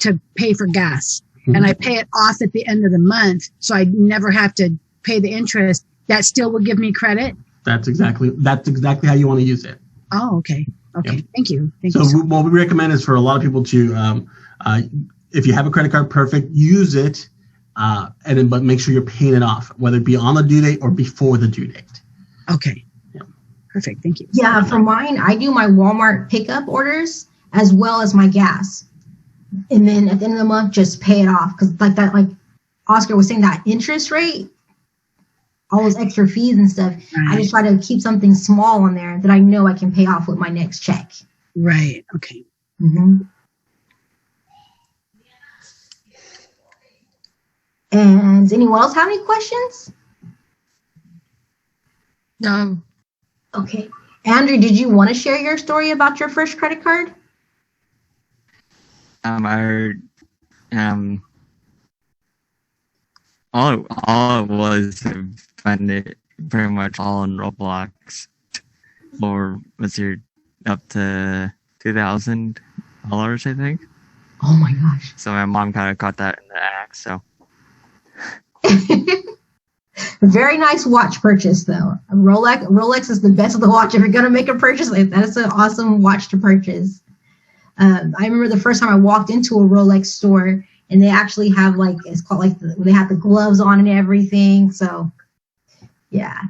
to pay for gas, and I pay it off at the end of the month, so I never have to pay the interest, that still will give me credit? That's exactly how you want to use it. Oh, okay. Okay, yep. Thank you. So what we recommend is for a lot of people to, if you have a credit card, perfect, use it, but make sure you're paying it off, whether it be on the due date or before the due date. Okay. Perfect. Thank you. Yeah, for mine, I do my Walmart pickup orders as well as my gas. And then at the end of the month, just pay it off. Because like Oscar was saying, that interest rate, all those extra fees and stuff, right. I just try to keep something small on there that I know I can pay off with my next check. Right. Okay. Mm-hmm. And does anyone else have any questions? No. Okay. Andrew, did you want to share your story about your first credit card? All it was, I found it pretty much all in Roblox, or was it up to $2,000, I think. Oh my gosh! So my mom kind of caught that in the act. So. Very nice watch purchase, though. Rolex is the best of the watch. If you're gonna make a purchase, that's an awesome watch to purchase. I remember the first time I walked into a Rolex store, and they actually have it's called they have the gloves on and everything. So, yeah.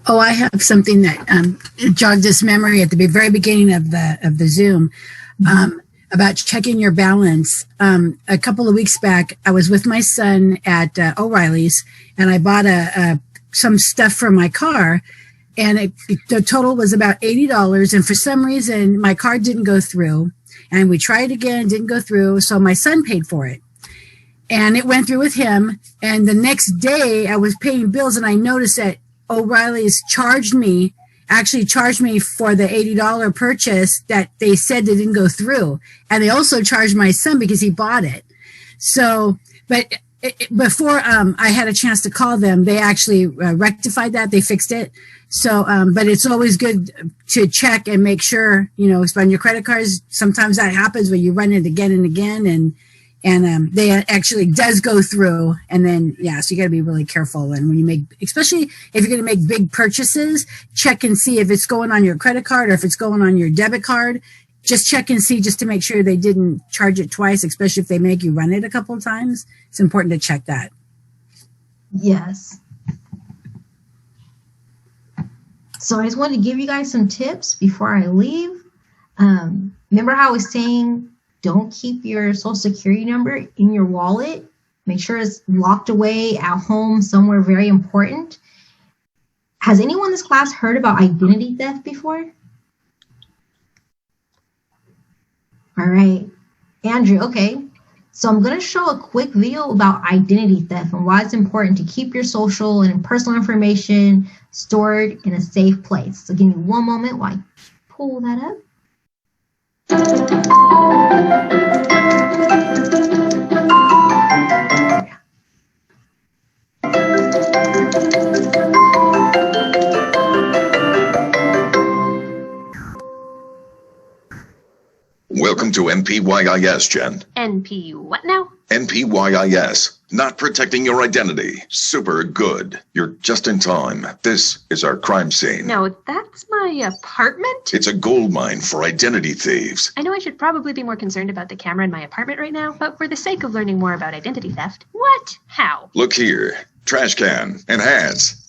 Oh, I have something that jogged this memory at the very beginning of the Zoom. About checking your balance. A couple of weeks back, I was with my son at O'Reilly's, and I bought some stuff for my car, and the total was about $80. And for some reason, my card didn't go through, and we tried again, didn't go through. So my son paid for it, and it went through with him. And the next day, I was paying bills, and I noticed that O'Reilly's charged me actually charged me for the $80 purchase that they said they didn't go through. And they also charged my son because he bought it. So, but before I had a chance to call them, they actually rectified that. They fixed it. So, but it's always good to check and make sure, on your credit cards, sometimes that happens when you run it again and again, and they actually does go through. And then, so you got to be really careful. And when you make, especially if you're going to make big purchases, check and see if it's going on your credit card or if it's going on your debit card. Just check and see just to make sure they didn't charge it twice, especially if they make you run it a couple of times. It's important to check that. Yes. So I just wanted to give you guys some tips before I leave. Remember how I was saying don't keep your social security number in your wallet. Make sure it's locked away at home somewhere very important. Has anyone in this class heard about identity theft before? All right, Andrew, okay. So I'm gonna show a quick video about identity theft and why it's important to keep your social and personal information stored in a safe place. So give me one moment while I pull that up. Welcome to NPYIS, Jen. NP what now? NPYIS. Not protecting your identity. Super good. You're just in time. This is our crime scene. No, that's my apartment? It's a gold mine for identity thieves. I know I should probably be more concerned about the camera in my apartment right now, but for the sake of learning more about identity theft, what? How? Look here. Trash can and hats.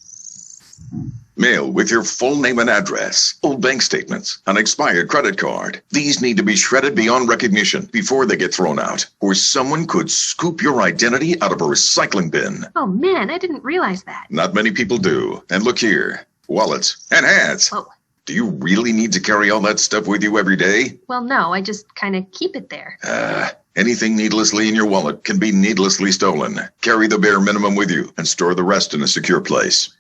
Mail with your full name and address, old bank statements, an expired credit card. These need to be shredded beyond recognition before they get thrown out, or someone could scoop your identity out of a recycling bin. Oh man, I didn't realize that. Not many people do. And look here, wallets and hats. Oh. Do you really need to carry all that stuff with you every day? Well, no, I just kind of keep it there. Anything needlessly in your wallet can be needlessly stolen. Carry the bare minimum with you and store the rest in a secure place.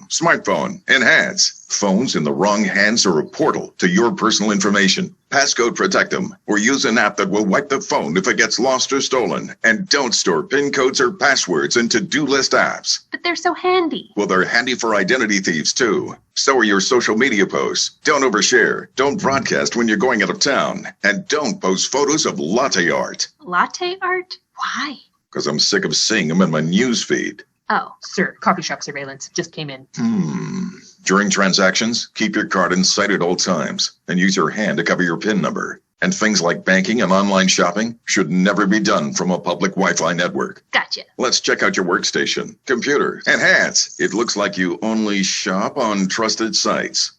Smartphone and hats. Phones in the wrong hands are a portal to your personal information. Passcode protect them, or use an app that will wipe the phone if it gets lost or stolen. And don't store PIN codes or passwords in to-do list apps. But they're so handy. Well, they're handy for identity thieves, too. So are your social media posts. Don't overshare. Don't broadcast when you're going out of town. And don't post photos of latte art. Latte art? Why? Because I'm sick of seeing them in my news feed. Oh. Sir, coffee shop surveillance just came in. During transactions, keep your card in sight at all times and use your hand to cover your PIN number. And things like banking and online shopping should never be done from a public Wi-Fi network. Gotcha. Let's check out your workstation, computer, and hats. It looks like you only shop on trusted sites.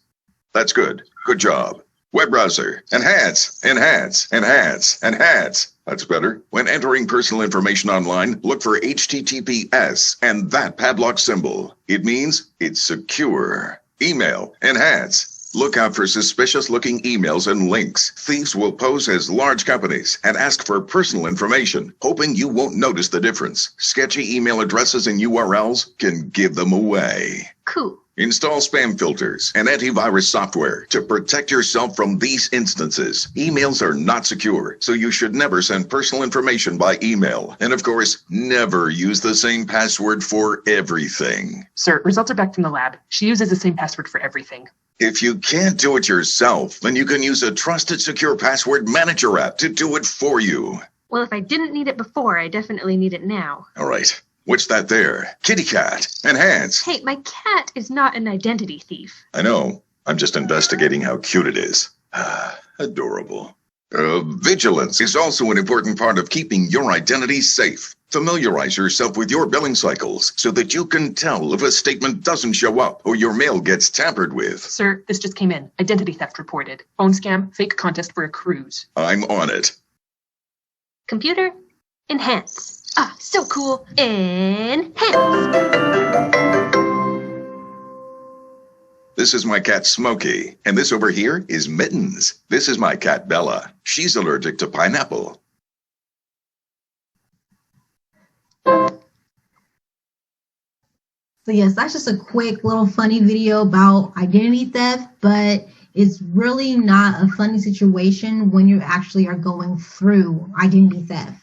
That's good. Good job. Web browser, and hats, and hats, and hats, and hats. That's better. When entering personal information online, look for HTTPS and that padlock symbol. It means it's secure. Email, and hats. Look out for suspicious-looking emails and links. Thieves will pose as large companies and ask for personal information, hoping you won't notice the difference. Sketchy email addresses and URLs can give them away. Cool. Install spam filters and antivirus software to protect yourself from these instances. Emails are not secure, so you should never send personal information by email. And of course, never use the same password for everything. Sir, results are back from the lab. She uses the same password for everything. If you can't do it yourself, then you can use a trusted secure password manager app to do it for you. Well, if I didn't need it before, I definitely need it now. All right. What's that there? Kitty cat and hats. Hey, my cat is not an identity thief. I know. I'm just investigating how cute it is. Adorable. Vigilance is also an important part of keeping your identity safe. Familiarize yourself with your billing cycles so that you can tell if a statement doesn't show up or your mail gets tampered with. Sir, this just came in. Identity theft reported. Phone scam, fake contest for a cruise. I'm on it. Computer, enhance. Ah, so cool. Enhance. This is my cat Smokey, and this over here is Mittens. This is my cat Bella. She's allergic to pineapple. So yes, that's just a quick little funny video about identity theft, but it's really not a funny situation when you actually are going through identity theft.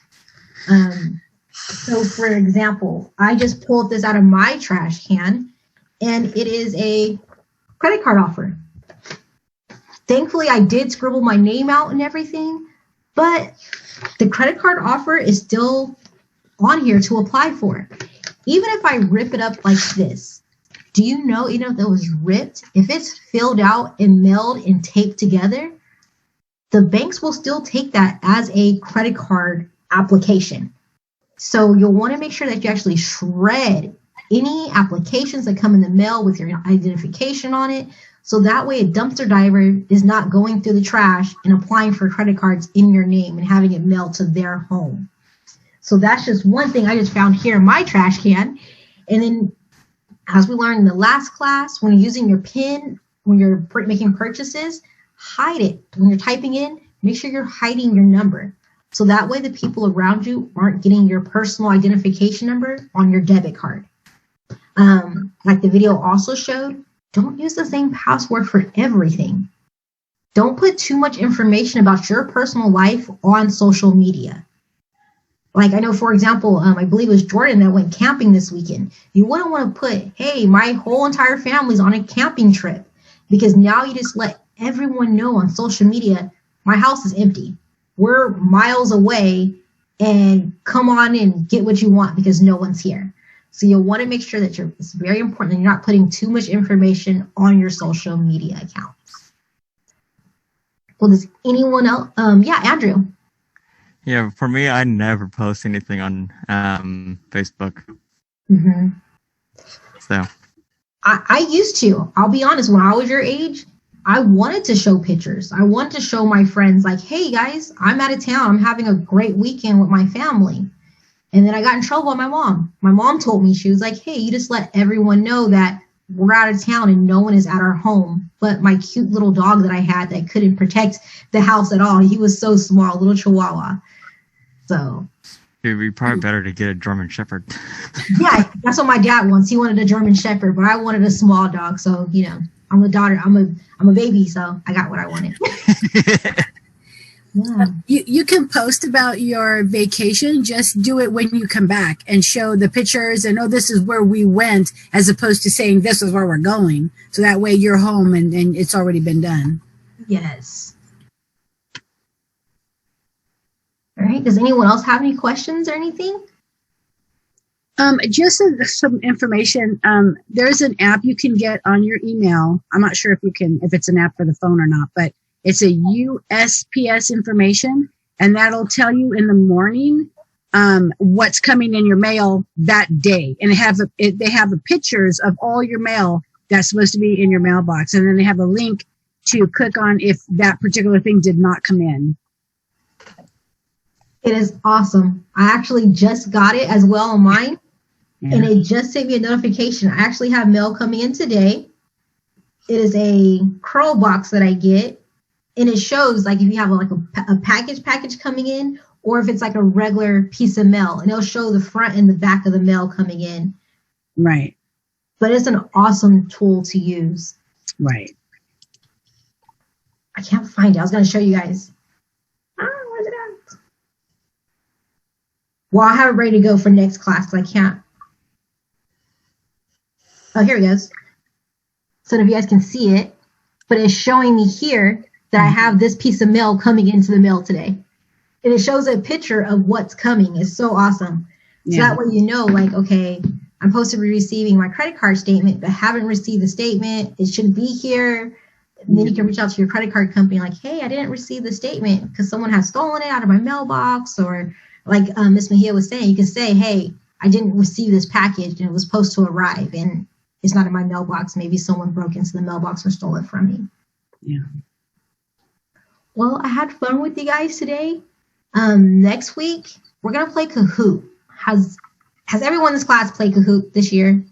So for example, I just pulled this out of my trash can, and it is a credit card offer. Thankfully, I did scribble my name out and everything, but the credit card offer is still on here to apply for. Even if I rip it up like this, do you know, even if it was ripped, if it's filled out and mailed and taped together, the banks will still take that as a credit card application. So you'll want to make sure that you actually shred any applications that come in the mail with your identification on it. So that way a dumpster diver is not going through the trash and applying for credit cards in your name and having it mailed to their home. So that's just one thing I just found here in my trash can. And then as we learned in the last class, when you're using your PIN, when you're making purchases, hide it. When you're typing in, make sure you're hiding your number. So that way the people around you aren't getting your personal identification number on your debit card. Like the video also showed, don't use the same password for everything. Don't put too much information about your personal life on social media. Like I know, for example, I believe it was Jordan that went camping this weekend. You wouldn't want to put, hey, my whole entire family's on a camping trip, because now you just let everyone know on social media, my house is empty. We're miles away and come on and get what you want because no one's here. So you'll want to make sure that it's very important that you're not putting too much information on your social media accounts. Well, does anyone else? Yeah, Andrew. Yeah, for me, I never post anything on Facebook. Mm-hmm. So I used to. I'll be honest, when I was your age, I wanted to show pictures. I wanted to show my friends, like, hey, guys, I'm out of town. I'm having a great weekend with my family. And then I got in trouble with my mom. My mom told me, she was like, hey, you just let everyone know that we're out of town and no one is at our home. But my cute little dog that I had that couldn't protect the house at all, he was so small, little chihuahua. So it'd be probably better to get a German Shepherd. Yeah, that's what my dad wants. He wanted a German Shepherd, but I wanted a small dog. So, you know, I'm a daughter. I'm a baby, so I got what I wanted. Yeah. You can post about your vacation. Just do it when you come back and show the pictures and, oh, this is where we went, as opposed to saying this is where we're going. So that way you're home and it's already been done. Yes. All right. Does anyone else have any questions or anything? Just some information. There's an app you can get on your email. I'm not sure if it's an app for the phone or not, but it's a USPS information, and that'll tell you in the morning what's coming in your mail that day. And they have pictures of all your mail that's supposed to be in your mailbox, and then they have a link to click on if that particular thing did not come in. It is awesome. I actually just got it as well on mine, and it just sent me a notification. I actually have mail coming in today. It is a curl box that I get. And it shows like if you have like a package coming in, or if it's like a regular piece of mail, and it'll show the front and the back of the mail coming in. Right. But it's an awesome tool to use. Right. I can't find it. I was going to show you guys. Where's it at? Well, I have it ready to go for next class because I can't. Oh, here it goes. So if you guys can see it, but it's showing me here that I have this piece of mail coming into the mail today. And it shows a picture of what's coming. It's so awesome. So that way you know, like, okay, I'm supposed to be receiving my credit card statement, but haven't received the statement. It should be here. And then you can reach out to your credit card company like, hey, I didn't receive the statement because someone has stolen it out of my mailbox. Or like Ms. Mejia was saying, you can say, hey, I didn't receive this package and it was supposed to arrive and it's not in my mailbox. Maybe someone broke into the mailbox or stole it from me. Yeah. Well, I had fun with you guys today. Next week, we're going to play Kahoot. Has everyone in this class played Kahoot this year?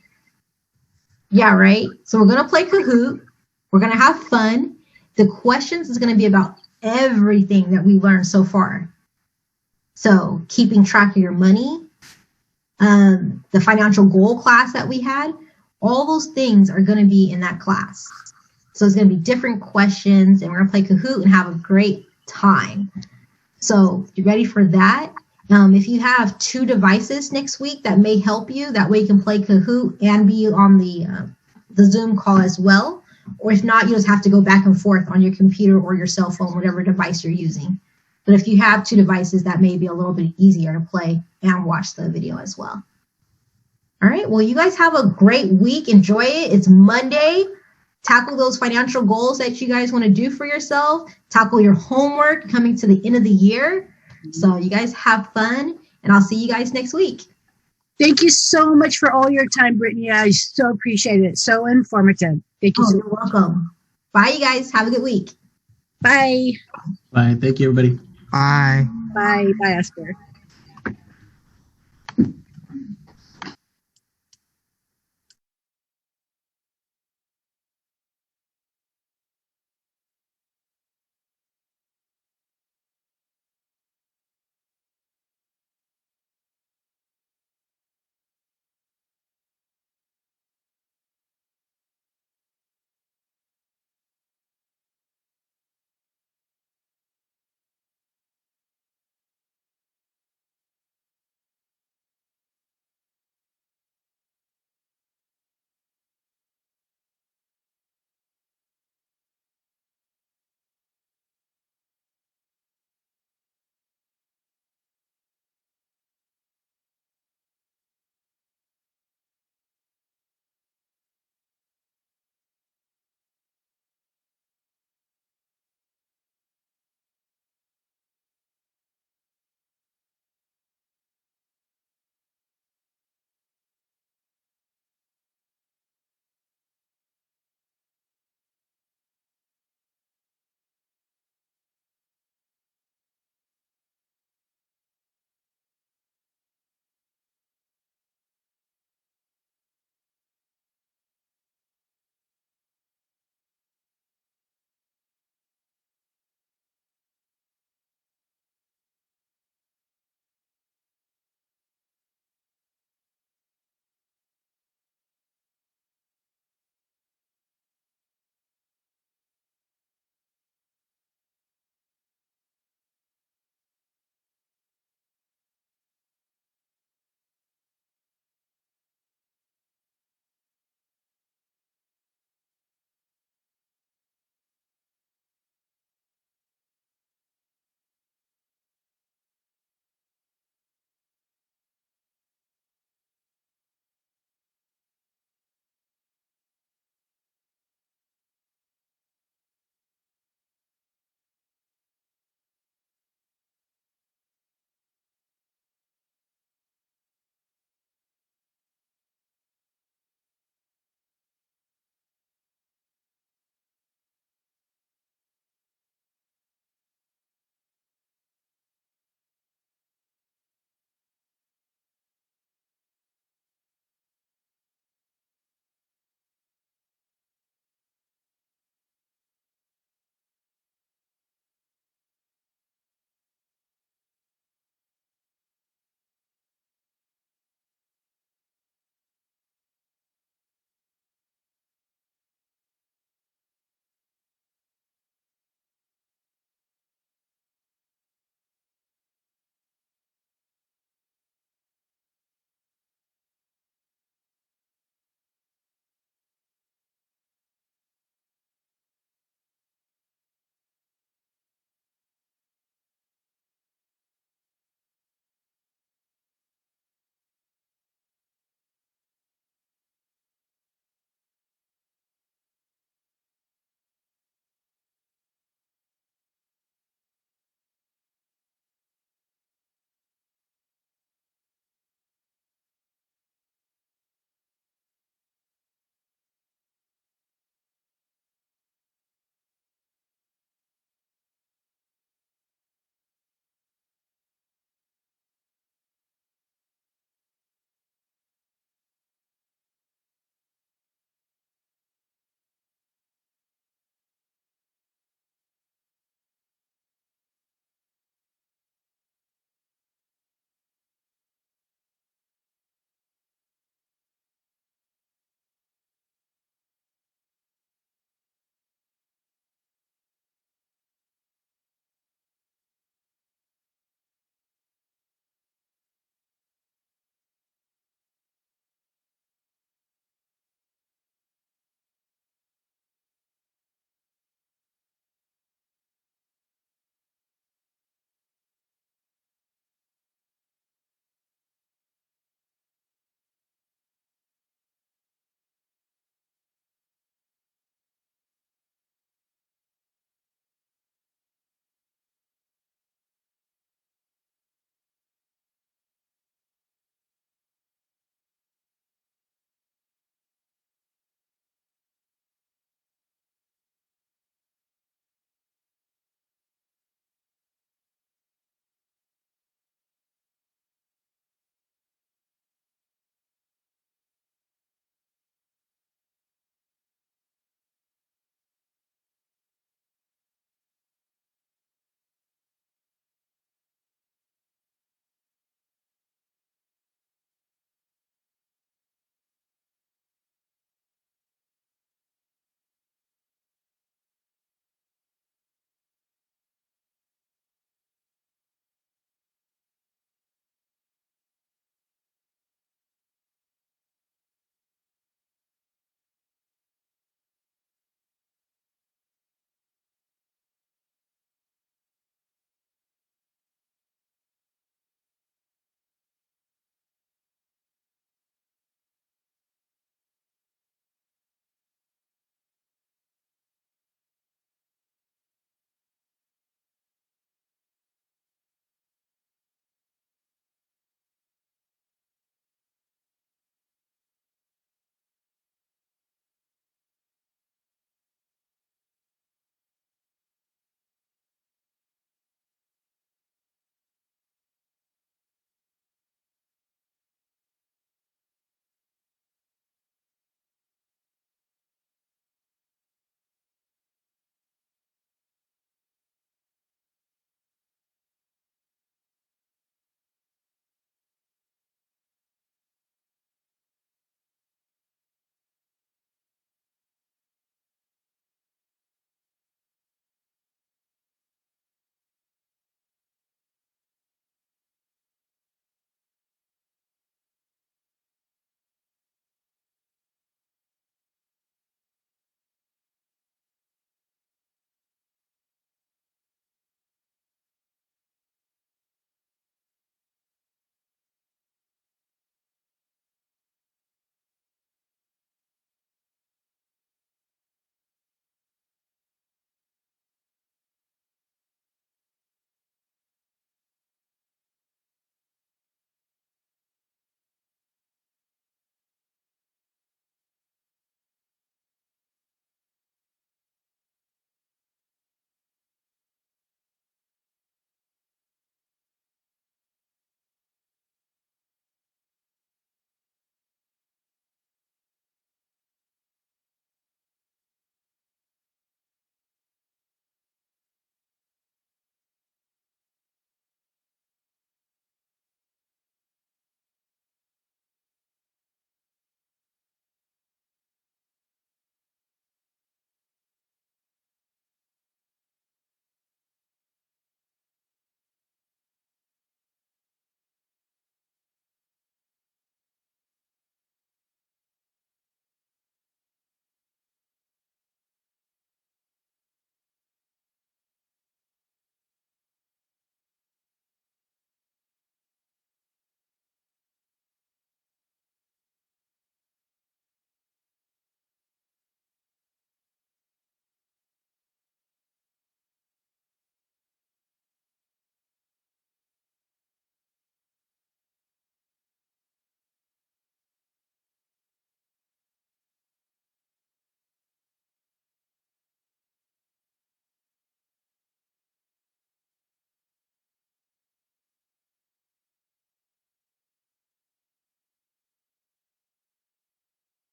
Yeah, right? So we're going to play Kahoot. We're going to have fun. The questions is going to be about everything that we learned so far. So keeping track of your money, the financial goal class that we had. All those things are going to be in that class. So it's going to be different questions, and we're going to play Kahoot and have a great time. So you ready for that? If you have 2 devices next week, that may help you. That way you can play Kahoot and be on the Zoom call as well. Or if not, you just have to go back and forth on your computer or your cell phone, whatever device you're using. But if you have 2 devices, that may be a little bit easier to play and watch the video as well. All right, well, you guys have a great week. Enjoy it. It's Monday. Tackle those financial goals that you guys want to do for yourself. Tackle your homework coming to the end of the year. So you guys have fun, and I'll see you guys next week. Thank you so much for all your time, Brittany. I so appreciate it. So informative. Thank you so much. You're welcome. Bye, you guys. Have a good week. Bye. Bye. Thank you, everybody. Bye. Bye. Bye, Esther.